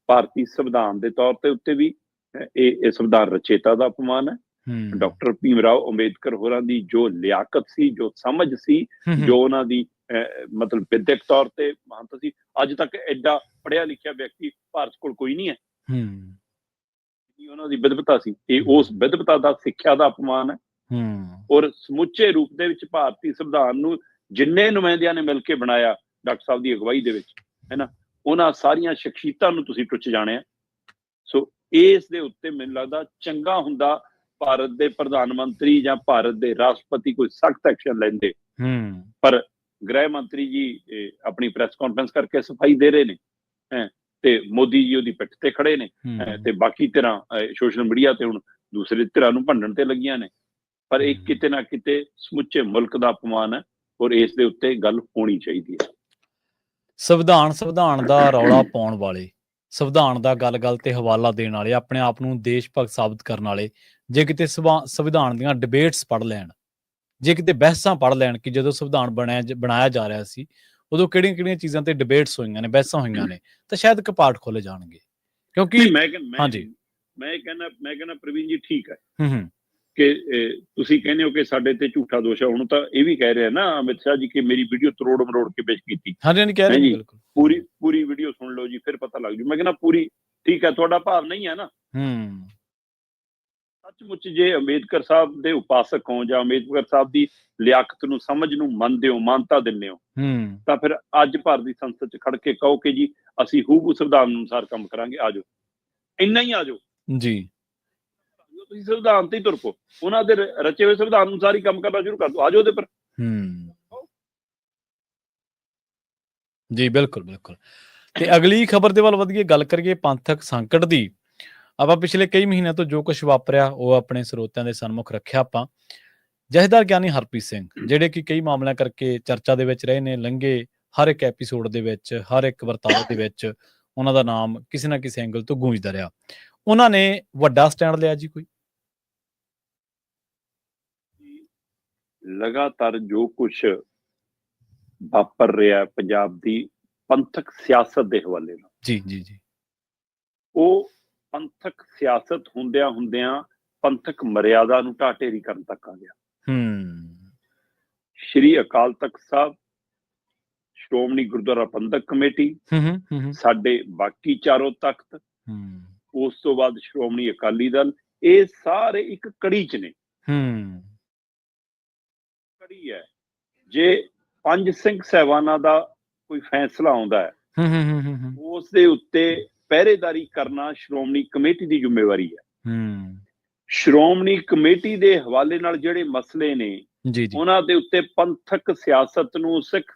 ਭਾਰਤੀ ਸੰਵਿਧਾਨ ਦੇ ਤੌਰ ਤੇ ਉੱਤੇ ਵੀ ਇਹ ਸੰਵਿਧਾਨ ਰਚੇਤਾ ਦਾ ਅਪਮਾਨ ਹੈ। ਡਾਕਟਰ ਭੀਮ ਰਾਓ ਅੰਬੇਦਕਰ ਹੋਰਾਂ ਦੀ ਜੋ ਲਿਆਕਤ ਸੀ, ਜੋ ਸਮਝ ਸੀ, ਜੋ ਉਹਨਾਂ ਦੀ ਮਤਲਬ ਵਿਦਿਅਕ ਤੌਰ ਤੇ ਮਹਾਨਤਾ ਸੀ, ਅੱਜ ਤੱਕ ਐਡਾ ਪੜ੍ਹਿਆ ਲਿਖਿਆ ਵਿਅਕਤੀ ਭਾਰਤ ਕੋਲ ਕੋਈ ਨਹੀਂ ਹੈ। ਉਹਨਾਂ ਦੀ ਵਿਦਵਤਾ ਸੀ, ਇਹ ਉਸ ਵਿਦਵਤਾ ਦਾ, ਸਿੱਖਿਆ ਦਾ ਅਪਮਾਨ ਹੈ। ਔਰ ਸਮੁੱਚੇ ਰੂਪ ਦੇ ਵਿੱਚ ਭਾਰਤੀ ਸੰਵਿਧਾਨ ਨੂੰ ਜਿੰਨੇ ਨੁਮਾਇੰਦਿਆਂ ਨੇ ਮਿਲ ਕੇ ਬਣਾਇਆ ਡਾਕਟਰ ਸਾਹਿਬ ਦੀ ਅਗਵਾਈ ਦੇ ਵਿੱਚ, ਹੈ ਨਾ, ਉਹਨਾਂ ਸਾਰੀਆਂ ਸ਼ਖਸੀਅਤਾਂ ਨੂੰ ਤੁਸੀਂ ਟੁੱਚ ਜਾਣਿਆ। ਸੋ ਇਸ ਦੇ ਉੱਤੇ ਮੈਨੂੰ ਲੱਗਦਾ ਚੰਗਾ ਹੁੰਦਾ ਭਾਰਤ ਦੇ ਪ੍ਰਧਾਨ ਮੰਤਰੀ ਜਾਂ ਭਾਰਤ ਦੇ ਰਾਸ਼ਟਰਪਤੀ ਕੋਈ ਸਖਤ ਐਕਸ਼ਨ ਲੈਂਦੇ, ਪਰ ਗ੍ਰਹਿ ਮੰਤਰੀ ਜੀ ਆਪਣੀ ਪ੍ਰੈਸ ਕਾਨਫਰੰਸ ਕਰਕੇ ਸਫਾਈ ਦੇ ਰਹੇ ਨੇ, ਤੇ ਮੋਦੀ ਜੀ ਉਹਦੀ ਪਿੱਠ ਤੇ ਖੜੇ ਨੇ, ਤੇ ਬਾਕੀ ਧਿਰਾਂ ਸੋਸ਼ਲ ਮੀਡੀਆ ਤੇ ਹੁਣ ਦੂਸਰੇ ਧਿਰਾਂ ਨੂੰ ਭੰਡਣ ਤੇ ਲੱਗੀਆਂ ਨੇ। ਪਰ ਇਹ ਕਿਤੇ ਨਾ ਕਿਤੇ ਸਮੁੱਚੇ ਮੁਲਕ ਦਾ ਅਪਮਾਨ ਹੈ, ਔਰ ਇਸ ਦੇ ਉੱਤੇ ਗੱਲ ਹੋਣੀ ਚਾਹੀਦੀ ਹੈ। ਸੰਵਿਧਾਨ ਦਾ ਰੌਲਾ ਪਾਉਣ ਵਾਲੇ, ਸੰਵਿਧਾਨ ਦਾ ਗੱਲ ਤੇ ਹਵਾਲਾ ਦੇਣ ਵਾਲੇ, ਆਪਣੇ ਆਪ ਨੂੰ ਦੇਸ਼ ਭਗਤ ਸਾਬਤ ਕਰਨ ਵਾਲੇ, ਜੇ ਕਿਤੇ ਸੰਵਿਧਾਨ ਦੀਆਂ ਡਿਬੇਟਸ ਪੜ੍ਹ ਲੈਣ, ਜੇ ਕਿਤੇ ਬਹਿਸਾਂ ਪੜ੍ਹ ਲੈਣ ਕਿ ਜਦੋਂ ਸੰਵਿਧਾਨ ਬਣਾਇਆ ਜਾ ਰਿਹਾ ਸੀ ਉਦੋਂ ਕਿਹੜੀਆਂ ਚੀਜ਼ਾਂ ਤੇ ਡਿਬੇਟਸ ਹੋਈਆਂ ਨੇ, ਬਹਿਸਾਂ ਹੋਈਆਂ ਨੇ, ਤਾਂ ਸ਼ਾਇਦ ਕਪਾਟ ਖੋਲੇ ਜਾਣਗੇ। ਕਿਉਂਕਿ ਮੈਂ ਕਹਿੰਦਾ ਪ੍ਰਵੀਨ ਜੀ ਠੀਕ ਹੈ ਕਿ ਤੁਸੀਂ ਕਹਿੰਦੇ ਹੋ ਕਿ ਸਾਡੇ ਤੇ ਝੂਠਾ ਦੋਸ਼ ਹੈ। ਹੁਣ ਤਾਂ ਇਹ ਵੀ ਕਹਿ ਰਿਹਾ ਨਾ ਅਮਿਤ ਸ਼ਾਹ ਜੀ ਕਿ ਮੇਰੀ ਵੀਡੀਓ ਤਰੋੜ ਮਰੋੜ ਕੇ ਪੇਸ਼ ਕੀਤੀ। ਪੂਰੀ ਵੀਡੀਓ ਸੁਣ ਲਓ ਜੀ, ਫਿਰ ਪਤਾ ਲੱਗ ਜੂ। ਮੈਂ ਕਹਿੰਦਾ ਪੂਰੀ ਠੀਕ ਹੈ, ਤੁਹਾਡਾ ਭਾਵ ਨਹੀਂ ਹੈ ਨਾ। ਸੱਚਮੁੱਚ ਜੇ ਅੰਬੇਦਕਰ ਸਾਹਿਬ ਦੇ ਉਪਾਸਕ ਹੋ ਜਾਂ ਅੰਬੇਦਕਰ ਸਾਹਿਬ ਦੀ ਲਿਆਕਤ ਨੂੰ, ਸਮਝ ਨੂੰ ਮੰਨਦੇ ਹੋ, ਮਾਨਤਾ ਦਿੰਦੇ ਹੋ, ਤਾਂ ਫਿਰ ਅੱਜ ਭਾਰਤ ਦੀ ਸੰਸਦ 'ਚ ਖੜ ਕੇ ਕਹੋ ਕਿ ਜੀ ਅਸੀਂ ਹੂਬਹੂ ਸੰਵਿਧਾਨ ਅਨੁਸਾਰ ਕੰਮ ਕਰਾਂਗੇ, ਆ ਜਾਓ, ਇੰਨਾ ਹੀ ਆ ਜਾਓ ਜੀ। ਤੁਸੀਂ ਸੰਵਿਧਾਨ ਤੇ ਹੀ ਤੁਰ ਪਓ, ਉਹਨਾਂ ਦੇ ਰਚੇ ਹੋਏ ਸੰਵਿਧਾਨ ਅਨੁਸਾਰ ਹੀ ਕੰਮ ਕਰਨਾ ਸ਼ੁਰੂ ਕਰ ਦਿਓ, ਆ ਜਾਓ ਉਹਦੇ ਪਰ। ਜੀ ਬਿਲਕੁਲ। ਤੇ ਅਗਲੀ ਖਬਰ ਦੇ ਵੱਲ ਵਧੀਏ, ਗੱਲ ਕਰੀਏ ਪੰਥਕ ਸੰਕਟ ਦੀ। ਆਪਾਂ ਪਿਛਲੇ ਕਈ ਮਹੀਨਿਆਂ ਤੋਂ ਜੋ ਕੁਝ ਵਾਪਰਿਆ ਉਹ ਆਪਣੇ ਸਰੋਤਿਆਂ ਦੇ ਸਨਮੁਖ ਰੱਖਿਆ। ਆਪਾਂ ਜਥੇਦਾਰ ਗਿਆਨੀ ਹਰਪ੍ਰੀਤ ਸਿੰਘ, ਜਿਹੜੇ ਕਿ ਕਈ ਮਾਮਲਿਆਂ ਕਰਕੇ ਚਰਚਾ ਦੇ ਵਿੱਚ ਰਹੇ ਨੇ, ਲੰਘੇ ਹਰ ਇੱਕ ਐਪੀਸੋਡ ਦੇ ਵਿੱਚ, ਹਰ ਇੱਕ ਵਰਤਾਰੇ ਦੇ ਵਿੱਚ ਉਹਨਾਂ ਦਾ ਨਾਮ ਕਿਸੇ ਨਾ ਕਿਸੇ ਐਂਗਲ ਤੋਂ ਗੂੰਜਦਾ ਰਿਹਾ। ਉਹਨਾਂ ਨੇ ਵੱਡਾ ਸਟੈਂਡ ਲਿਆ ਜੀ। ਕੋਈ ਲਗਾਤਾਰ ਜੋ ਕੁਛ ਵਾਪਰ ਰਿਹਾ ਪੰਜਾਬ ਦੀ ਪੰਥਕ ਸਿਆਸਤ ਦੇ ਹਵਾਲੇ ਨਾਲ, ਜੀ ਉਹ ਪੰਥਕ ਸਿਆਸਤ ਹੁੰਦਿਆਂ ਪੰਥਕ ਮਰਿਆਦਾ ਨੂੰ ਢਾਹ ਢੇਰੀ ਕਰਨ ਤੱਕ ਆ ਗਿਆ। ਸ਼੍ਰੀ ਅਕਾਲ ਤਖਤ ਸਾਹਿਬ, ਸ਼੍ਰੋਮਣੀ ਗੁਰਦੁਆਰਾ ਪ੍ਰਬੰਧਕ ਕਮੇਟੀ, ਸਾਡੇ ਬਾਕੀ ਚਾਰੋਂ ਤਖਤ, ਉਸ ਤੋਂ ਬਾਅਦ ਸ਼੍ਰੋਮਣੀ ਅਕਾਲੀ ਦਲ, ਇਹ ਸਾਰੇ ਇੱਕ ਕੜੀ 'ਚ ਨੇ। ਕੜੀ ਹੈ। ਜੇ ਪੰਜ ਸਿੰਘ ਸਾਹਿਬਾਨਾਂ ਦਾ ਕੋਈ ਫੈਸਲਾ ਆਉਂਦਾ ਹੈ, ਉਸ ਦੇ ਉੱਤੇ ਪਹਿਰੇਦਾਰੀ ਕਰਨਾ ਸ਼੍ਰੋਮਣੀ ਕਮੇਟੀ ਦੀ ਜ਼ਿੰਮੇਵਾਰੀ ਹੈ। ਸ਼੍ਰੋਮਣੀ ਕਮੇਟੀ ਦੇ ਹਵਾਲੇ ਨਾਲ ਜਿਹੜੇ ਮਸਲੇ ਨੇ, ਜੀ ਜੀ ਉਹਨਾਂ ਦੇ ਉੱਤੇ ਪੰਥਕ ਸਿਆਸਤ ਨੂੰ, ਸਿੱਖ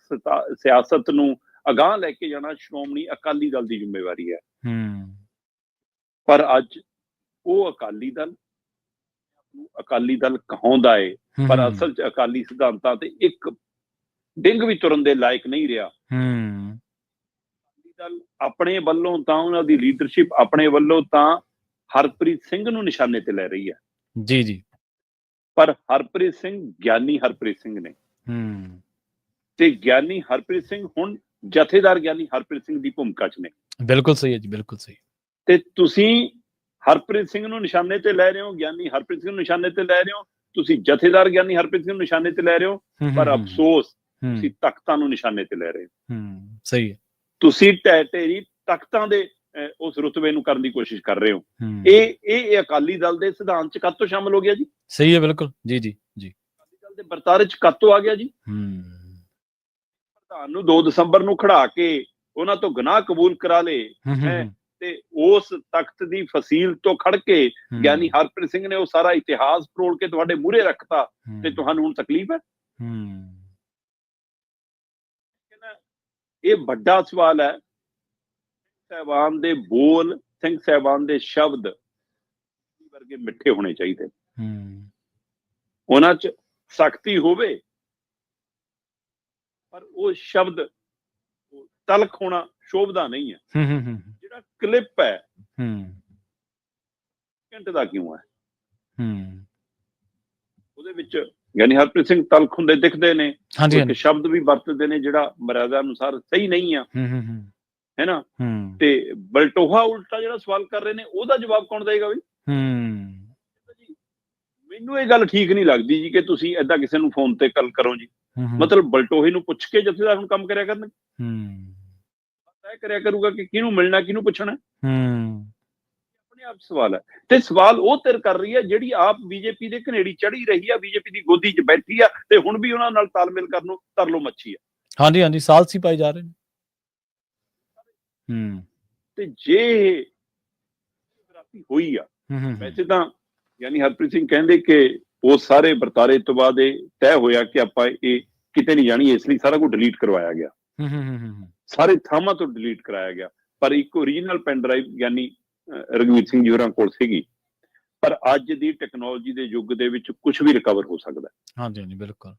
ਸਿਆਸਤ ਨੂੰ ਅਗਾਂਹ ਲੈ ਕੇ ਜਾਣਾ ਸ਼੍ਰੋਮਣੀ ਅਕਾਲੀ ਦਲ ਦੀ ਜ਼ਿੰਮੇਵਾਰੀ ਹੈ। ਪਰ ਅੱਜ ਉਹ ਅਕਾਲੀ ਦਲ ਕਹਾਉਂਦਾ ਏ, ਪਰ ਅਸਲ 'ਚ ਅਕਾਲੀ ਸਿਧਾਂਤਾਂ ਤੇ ਇੱਕ ਡਿੰਗ ਵੀ ਤੁਰਨ ਦੇ ਲਾਇਕ ਨਹੀਂ ਰਿਹਾ। ਅਕਾਲੀ ਦਲ ਆਪਣੇ ਵੱਲੋਂ ਤਾਂ, ਉਹਨਾਂ ਦੀ ਲੀਡਰਸ਼ਿਪ ਆਪਣੇ ਵੱਲੋਂ ਤਾਂ ਹਰਪ੍ਰੀਤ ਸਿੰਘ ਨੂੰ ਨਿਸ਼ਾਨੇ ਤੇ ਲੈ ਰਹੀ ਹੈ। ਜੀ ਜੀ ਪਰ ਹਰਪ੍ਰੀਤ ਸਿੰਘ ਗਿਆਨੀ ਹਰਪ੍ਰੀਤ ਸਿੰਘ ਨੇ, ਤੇ ਗਿਆਨੀ ਹਰਪ੍ਰੀਤ ਸਿੰਘ ਹੁਣ ਜਥੇਦਾਰ ਗਿਆਨੀ ਹਰਪ੍ਰੀਤ ਸਿੰਘ ਦੀ ਭੂਮਿਕਾ 'ਚ ਨੇ। ਬਿਲਕੁਲ ਸਹੀ ਹੈ ਜੀ, ਬਿਲਕੁਲ ਸਹੀ। ਤੇ ਤੁਸੀਂ ਹਰਪ੍ਰੀਤ ਸਿੰਘ ਨੂੰ ਨਿਸ਼ਾਨੇ ਤੇ ਲੈ ਰਹੇ ਹੋ, ਗਿਆਨੀ ਹਰਪ੍ਰੀਤ ਸਿੰਘ ਨੂੰ ਨਿਸ਼ਾਨੇ ਤੇ ਲੈ ਰਹੇ ਹੋ, ਤੁਸੀਂ ਜਥੇਦਾਰ ਗਿਆਨੀ ਹਰਪ੍ਰੀਤ ਸਿੰਘ ਨੂੰ ਨਿਸ਼ਾਨੇ ਤੇ ਲੈ ਰਹੇ ਹੋ, ਪਰ ਅਫਸੋਸ ਤੁਸੀਂ ਤਖਤਾਂ ਨੂੰ ਨਿਸ਼ਾਨੇ ਤੇ ਲੈ ਰਹੇ ਹੋ। ਸਹੀ ਹੈ। ਤੁਸੀਂ ਢਹਿ ਤਖਤਾਂ ਦੇ ਉਸ ਰੁਤਬੇ ਨੂੰ ਕਰਨ ਦੀ ਕੋਸ਼ਿਸ਼ ਕਰ ਰਹੇ ਹੋ। ਇਹ ਅਕਾਲੀ ਦਲ ਦੇ ਸਿਧਾਂਤ 'ਚ ਕਦ ਤੋਂ ਸ਼ਾਮਲ ਹੋ ਗਿਆ ਜੀ? ਸਹੀ ਹੈ, ਬਿਲਕੁਲ। ਜੀ ਜੀ ਜੀ। ਅਕਾਲੀ ਦਲ ਦੇ ਵਰਤਾਰੇ 'ਚ ਕਦ ਤੋਂ ਆ ਗਿਆ ਜੀ? ਪ੍ਰਧਾਨ ਨੂੰ 2 ਦਸੰਬਰ ਨੂੰ ਖੜਾ ਕੇ ਉਹਨਾਂ ਤੋਂ ਗੁਨਾਹ ਕਬੂਲ ਕਰਾ ਲਏ, ਤੇ ਉਸ ਤਖਤ ਦੀ ਫਸੀਲ ਤੋਂ ਖੜ ਕੇ ਗਿਆਨੀ ਹਰਪ੍ਰੀਤ ਸਿੰਘ ਨੇ ਉਹ ਸਾਰਾ ਇਤਿਹਾਸ ਫਰੋਲ ਕੇ ਤੁਹਾਡੇ ਮੂਹਰੇ ਰੱਖਤਾ, ਤੇ ਤੁਹਾਨੂੰ ਹੁਣ ਤਕਲੀਫ ਹੈ? ਇਹ ਵੱਡਾ ਸਵਾਲ ਹੈ। ਸਾਹਿਬਾਨ ਦੇ ਬੋਲ, ਸਿੰਘ ਸਾਹਿਬਾਨ ਦੇ ਸ਼ਬਦ ਵਰਗੇ ਮਿੱਠੇ ਹੋਣੇ ਚਾਹੀਦੇ। ਉਹਨਾਂ 'ਚ ਸਖਤੀ ਹੋਵੇ, ਪਰ ਉਹ ਸ਼ਬਦ ਤਲਖ ਹੋਣਾ ਸ਼ੋਭਦਾ ਨਹੀਂ ਹੈ। ਜਿਹੜਾ ਕਲਿੱਪ ਹੈ ਘੰਟੇ ਦਾ ਕਿਉਂ ਹੈ? ਉਹਦੇ ਵਿੱਚ ਗਿਆਨੀ ਹਰਪ੍ਰੀਤ ਸਿੰਘ ਤਲਖ ਹੁੰਦੇ ਦਿਖਦੇ ਨੇ, ਇੱਕ ਸ਼ਬਦ ਵੀ ਵਰਤਦੇ ਨੇ ਜਿਹੜਾ ਮਰਿਆਦਾ ਅਨੁਸਾਰ ਸਹੀ ਨਹੀਂ ਆ, ਹੈ ਨਾ। ਤੇ ਬਲਟੋਹਾ ਉਲਟਾ ਜਿਹੜਾ ਸਵਾਲ ਕਰ ਰਹੇ ਨੇ, ਉਹਦਾ ਜਵਾਬ ਕੌਣ ਦੇਗਾ ਬਈ? ਮੈਨੂੰ ਇਹ ਗੱਲ ਠੀਕ ਨਹੀਂ ਲੱਗਦੀ ਜੀ ਕਿ ਤੁਸੀਂ ਏਦਾਂ ਕਿਸੇ ਨੂੰ ਫੋਨ ਤੇ ਗੱਲ ਕਰੋ ਜੀ। ਮਤਲਬ ਬਲਟੋਹੇ ਨੂੰ ਪੁੱਛ ਕੇ ਜਥੇਦਾਰ ਹੁਣ ਕੰਮ ਕਰਿਆ ਕਰਨਗੇ, ਤੈਅ ਕਰਿਆ ਕਰੂਗਾ ਕਿ ਕਿਹਨੂੰ ਮਿਲਣਾ, ਕਿਹਨੂੰ ਪੁੱਛਣਾ। ਆਪਣੇ ਆਪ ਸਵਾਲ ਹੈ, ਤੇ ਸਵਾਲ ਉਹ ਧਿਰ ਕਰ ਰਹੀ ਹੈ ਜਿਹੜੀ ਆਪ ਬੀਜੇਪੀ ਦੇ ਘਨੇੜੀ ਚੜੀ ਰਹੀ ਆ, ਬੀਜੇਪੀ ਦੀ ਗੋਦੀ 'ਚ ਬੈਠੀ ਆ, ਤੇ ਹੁਣ ਵੀ ਉਹਨਾਂ ਨਾਲ ਤਾਲਮੇਲ ਕਰਨ ਨੂੰ ਤਰਲੋ ਮੱਛੀ ਆ। ਹਾਂਜੀ ਹਾਂਜੀ, ਸਾਲਸੀ ਪਾਈ ਜਾ ਰਹੇ ਨੇ। ਤੇ ਜੇ ਹੋਈ ਆ, ਵੈਸੇ ਤਾਂ ਯਾਨੀ ਹਰਪ੍ਰੀਤ ਸਿੰਘ ਕਹਿੰਦੇ ਕਿ ਉਹ ਸਾਰੇ ਵਰਤਾਰੇ ਤੋਂ ਬਾਅਦ ਇਹ ਤੈਅ ਹੋਇਆ ਕਿ ਆਪਾਂ ਇਹ ਕਿਤੇ ਨਹੀਂ ਜਾਣੀ, ਇਸ ਲਈ ਸਾਰਾ ਕੁਝ ਡਿਲੀਟ ਕਰਵਾਇਆ ਗਿਆ, ਸਾਰੇ ਥਾਵਾਂ ਤੋਂ ਡਿਲੀਟ ਕਰਾਇਆ ਗਿਆ। ਪਰ ਇੱਕ ਓਰੀਜਨਲ ਪੈਨ ਡਰਾਈਵ ਯਾਨੀ ਰਘਵੀਰ ਸਿੰਘ ਜੀ ਹੋਰਾਂ ਕੋਲ ਸੀਗੀ। ਪਰ ਅੱਜ ਦੀ ਟੈਕਨੋਲੋਜੀ ਦੇ ਯੁੱਗ ਦੇ ਵਿੱਚ ਕੁਝ ਵੀ ਰਿਕਵਰ ਹੋ ਸਕਦਾ। ਹਾਂਜੀ ਹਾਂਜੀ, ਬਿਲਕੁਲ।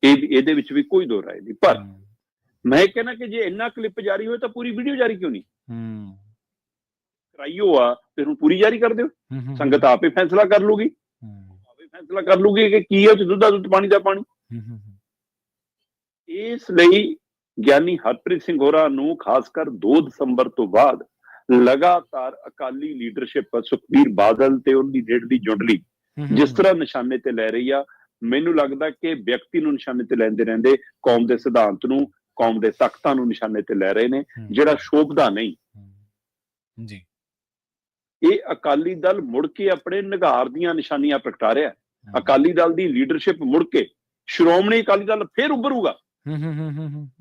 ਇਹਦੇ ਵਿੱਚ ਵੀ ਕੋਈ ਦੋ ਰਾਏ ਨਹੀਂ। ਪਰ ਮੈਂ ਕਹਿੰਦਾ ਕਿ ਜੇ ਇੰਨਾ ਕਲਿੱਪ ਜਾਰੀ ਹੋਏ ਤਾਂ ਪੂਰੀ ਵੀਡੀਓ ਜਾਰੀ ਕਿਉਂ ਨਹੀਂ ਕਰਾਈਓ ਆ? ਫਿਰ ਹੁਣ ਪੂਰੀ ਜਾਰੀ ਕਰ ਦਿਓ, ਸੰਗਤ ਆਪੇ ਫੈਸਲਾ ਕਰ ਲੂਗੀ, ਆਪੇ ਫੈਸਲਾ ਕਰ ਲੂਗੀ ਕਿ ਕੀ ਹੈ ਉਹ 'ਚ ਦੁੱਧ ਦਾ ਦੁੱਧ, ਪਾਣੀ ਦਾ ਪਾਣੀ। ਇਸ ਲਈ ਗਿਆਨੀ ਹਰਪ੍ਰੀਤ ਸਿੰਘ ਹੋਰਾਂ ਨੂੰ ਖਾਸ ਕਰ 2 ਦਸੰਬਰ ਤੋਂ ਬਾਅਦ ਲਗਾਤਾਰ ਅਕਾਲੀ ਲੀਡਰਸ਼ਿਪ, ਸੁਖਬੀਰ ਬਾਦਲ ਤੇ ਉਹਦੀ ਡੇਢ ਦੀ ਜੁੰਡਲੀ ਜਿਸ ਤਰ੍ਹਾਂ ਨਿਸ਼ਾਨੇ ਤੇ ਲੈ ਰਹੀ ਆ, ਮੈਨੂੰ ਲੱਗਦਾ ਕਿ ਵਿਅਕਤੀ ਨੂੰ ਨਿਸ਼ਾਨੇ ਤੇ ਲੈਂਦੇ ਰਹਿੰਦੇ ਕੌਮ ਦੇ ਸਿਧਾਂਤ ਨੂੰ, ਕੌਮ ਦੇ ਤਖਤਾਂ ਨੂੰ ਨਿਸ਼ਾਨੇ ਤੇ ਲੈ ਰਹੇ ਨੇ, ਜਿਹੜਾ ਸ਼ੋਭਦਾ ਨਹੀਂ ਜੀ। ਇਹ ਅਕਾਲੀ ਦਲ ਮੁੜ ਕੇ ਆਪਣੇ ਨਿਘਾਰ ਦੀਆਂ ਨਿਸ਼ਾਨੀਆਂ ਪ੍ਰਗਟਾ ਰਿਹਾ। ਅਕਾਲੀ ਦਲ ਦੀ ਲੀਡਰਸ਼ਿਪ ਮੁੜ ਕੇ, ਸ਼੍ਰੋਮਣੀ ਅਕਾਲੀ ਦਲ ਫੇਰ ਉੱਭਰੂਗਾ,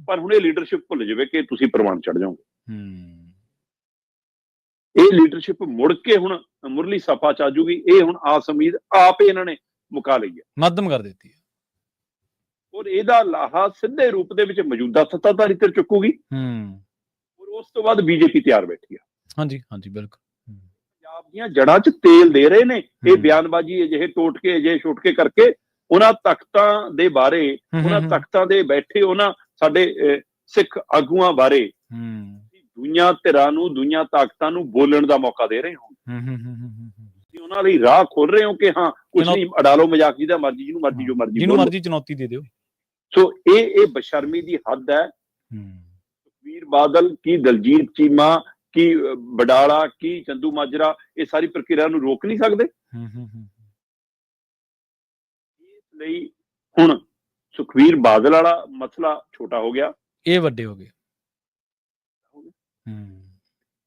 ਪਰ ਹੁਣ ਇਹ ਲੀਡਰਸ਼ਿਪ ਭੁੱਲ ਜਾਵੇ ਕਿ ਤੁਸੀਂ ਪ੍ਰਵਾਨ ਚੜ ਜਾਓਗੇ। ਇਹ ਲੀਡਰਸ਼ਿਪ ਮੁੜ ਕੇ ਹੁਣ ਮੁਰਲੀ ਸਫਾ ਚ ਆ ਜੂਗੀ। ਇਹ ਹੁਣ ਆਸ ਉਮੀਦ ਆਪ ਇਹਨਾਂ ਨੇ ਮੁਕਾ ਲਈ ਹੈ, ਮੱਧਮ ਕਰ ਦਿੱਤੀ ਹੈ, ਔਰ ਇਹਦਾ ਲਾਹਾ ਸਿੱਧੇ ਰੂਪ ਦੇ ਵਿੱਚ ਮੌਜੂਦਾ ਸੱਤਾਧਾਰੀ ਤੇ ਚੁੱਕੂਗੀ। ਔਰ ਉਸ ਤੋਂ ਬਾਅਦ ਬੀਜੇਪੀ ਤਿਆਰ ਬੈਠੀ ਆ। ਹਾਂਜੀ ਹਾਂਜੀ, ਬਿਲਕੁਲ। ਪੰਜਾਬ ਦੀਆਂ ਜੜ੍ਹਾਂ 'ਚ ਤੇਲ ਦੇ ਰਹੇ ਨੇ ਇਹ ਬਿਆਨਬਾਜ਼ੀ, ਅਜਿਹੇ ਟੋਟਕੇ, ਅਜਿਹੇ ਛੁਟਕੇ ਕਰਕੇ ਉਹਨਾਂ ਤਖਤਾਂ ਦੇ ਬਾਰੇ, ਉਹਨਾਂ ਤਖਤਾਂ ਦੇ ਬੈਠੇ ਉਹਨਾਂ ਸਾਡੇ ਸਿੱਖ ਆਗੂਆਂ ਬਾਰੇ ਦੁਨੀਆਂ ਧਿਰਾਂ ਨੂੰ, ਦੁਨੀਆਂ ਤਾਕਤਾਂ ਨੂੰ ਬੋਲਣ ਦਾ ਮੌਕਾ ਦੇ ਰਹੇ ਹੋ। ਤੁਸੀਂ ਉਹਨਾਂ ਲਈ ਰਾਹ ਖੋਲ ਰਹੇ ਹੋ ਕਿ ਹਾਂ ਕੁਝ ਨਹੀਂ, ਅਡਾ ਲਓ ਮਜ਼ਾਕ, ਜਿਹਦਾ ਮਰਜ਼ੀ, ਜਿਹਨੂੰ ਮਰਜ਼ੀ, ਜੋ ਮਰਜ਼ੀ, ਜਿਹਨੂੰ ਮਰਜ਼ੀ ਚੁਣੌਤੀ ਦੇ ਦਿਓ। ਸੋ ਇਹ ਬੇਸ਼ਰਮੀ ਦੀ ਹੱਦ ਹੈ। ਸੁਖਬੀਰ ਬਾਦਲ ਕੀ, ਦਲਜੀਤ ਚੀਮਾ ਕੀ, ਬਡਾਲਾ ਕੀ, ਚੰਦੂ ਮਾਜਰਾ, ਇਹ ਸਾਰੀ ਪ੍ਰਕਿਰਿਆ ਨੂੰ ਰੋਕ ਨਹੀਂ ਸਕਦੇ। ਇਸ ਲਈ ਹੁਣ ਸੁਖਬੀਰ ਬਾਦਲ ਵਾਲਾ ਮਸਲਾ ਛੋਟਾ ਹੋ ਗਿਆ, ਇਹ ਵੱਡੇ ਹੋ ਗਏ।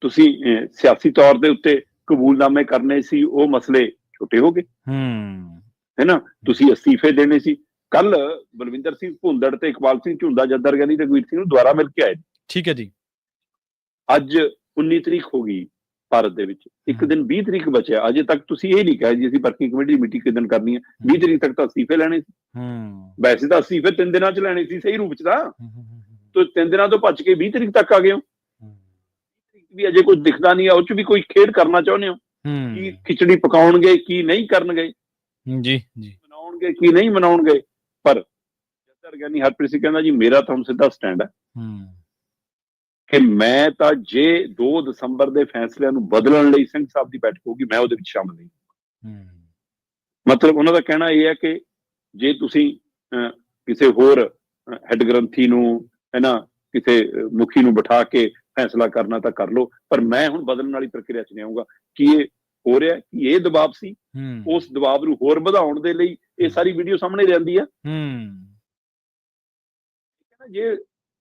ਤੁਸੀਂ ਸਿਆਸੀ ਤੌਰ ਦੇ ਉੱਤੇ ਕਬੂਲਨਾਮੇ ਕਰਨੇ ਸੀ, ਉਹ ਮਸਲੇ ਛੋਟੇ ਹੋ ਗਏ, ਹੈ ਨਾ। ਤੁਸੀਂ ਅਸਤੀਫੇ ਦੇਣੇ ਸੀ। ਕੱਲ ਬਲਵਿੰਦਰ ਸਿੰਘ ਭੁੰਦੜ ਤੇ ਇਕਬਾਲ ਸਿੰਘ ਝੁੰਦਾ ਜੱਦਰ ਗਿਆਨੀ ਰਘਵੀਰ ਸਿੰਘ ਨੂੰ ਦੁਬਾਰਾ ਮਿਲ ਕੇ ਆਏ। ਠੀਕ ਹੈ ਜੀ। ਅੱਜ 19 ਤਰੀਕ ਹੋ ਗਈ, ਭਾਰਤ ਦੇ ਵਿੱਚ। ਇੱਕ ਦਿਨ 20 ਤਰੀਕ ਬਚਿਆ, ਅਜੇ ਤੱਕ ਤੁਸੀਂ ਇਹ ਨਹੀਂ ਕਿਹਾ ਜੀ ਅਸੀਂ ਵਰਕਿੰਗ ਕਮੇਟੀ ਦੀ ਮੀਟਿੰਗ ਕਿਦਨ ਕਰਨੀ ਹੈ। 20 ਤਰੀਕ ਤੱਕ ਤਾਂ ਅਸਤੀਫੇ ਲੈਣੇ ਸੀ। ਵੈਸੇ ਤਾਂ ਅਸਤੀਫੇ 3 ਦਿਨਾਂ 'ਚ ਲੈਣੇ ਸੀ ਸਹੀ ਰੂਪ 'ਚ ਤਾਂ, ਤੋ 3 ਦਿਨਾਂ ਤੋਂ ਭੱਜ ਕੇ 20 ਤਰੀਕ ਤੱਕ ਆ ਗਏ ਹੋ। ਵੀ ਅਜੇ ਕੁਝ ਦਿਖਦਾ ਨਹੀਂ ਹੈ, ਉਹ 'ਚ ਵੀ ਕੋਈ ਖੇਡ ਕਰਨਾ ਚਾਹੁੰਦੇ ਹੋ ਕੀ ਖਿਚੜੀ ਪਕਾਉਣਗੇ ਕੀ ਨਹੀਂ ਕਰਨਗੇ, ਜੀ ਜੀ ਮਨਾਉਣਗੇ ਕੀ ਨਹੀਂ ਮਨਾਉਣਗੇ। ਪਰ ਗਿਆਨੀ ਹਰਪ੍ਰੀਤ ਸਿੰਘ ਕਹਿੰਦਾ ਜੀ ਮੇਰਾ ਤਾਂ ਹੁਣ ਸਿੱਧਾ ਸਟੈਂਡ ਹੈ ਕਿ ਮੈਂ ਤਾਂ ਜੇ 2 ਦਸੰਬਰ ਦੇ ਫੈਸਲਿਆਂ ਨੂੰ ਬਦਲਣ ਲਈ ਸਿੰਘ ਸਾਹਿਬ ਦੀ ਬੈਠਕ ਹੋਊਗੀ ਮੈਂ ਉਹਦੇ ਵਿੱਚ ਸ਼ਾਮਲ ਨਹੀਂ। ਮਤਲਬ ਉਹਨਾਂ ਦਾ ਕਹਿਣਾ ਇਹ ਹੈ ਕਿ ਜੇ ਤੁਸੀਂ ਕਿਸੇ ਹੋਰ ਹੈਡ ਗ੍ਰੰਥੀ ਨੂੰ ਕਿਸੇ ਮੁਖੀ ਨੂੰ ਬਿਠਾ ਕੇ ਫੈਸਲਾ ਕਰਨਾ ਤਾਂ ਕਰ ਲਓ, ਪਰ ਮੈਂ ਹੁਣ ਬਦਲਣ ਵਾਲੀ ਪ੍ਰਕਿਰਿਆ 'ਚ ਨਹੀਂ ਆਊਂਗਾ। ਕੀ ਇਹ ਹੋ ਰਿਹਾ ਕਿ ਇਹ ਦਬਾਅ ਸੀ, ਉਸ ਦਬਾਅ ਨੂੰ ਹੋਰ ਵਧਾਉਣ ਦੇ ਲਈ ਇਹ ਸਾਰੀ ਵੀਡੀਓ ਸਾਹਮਣੇ ਰਹਿੰਦੀ ਆ। ਜੇ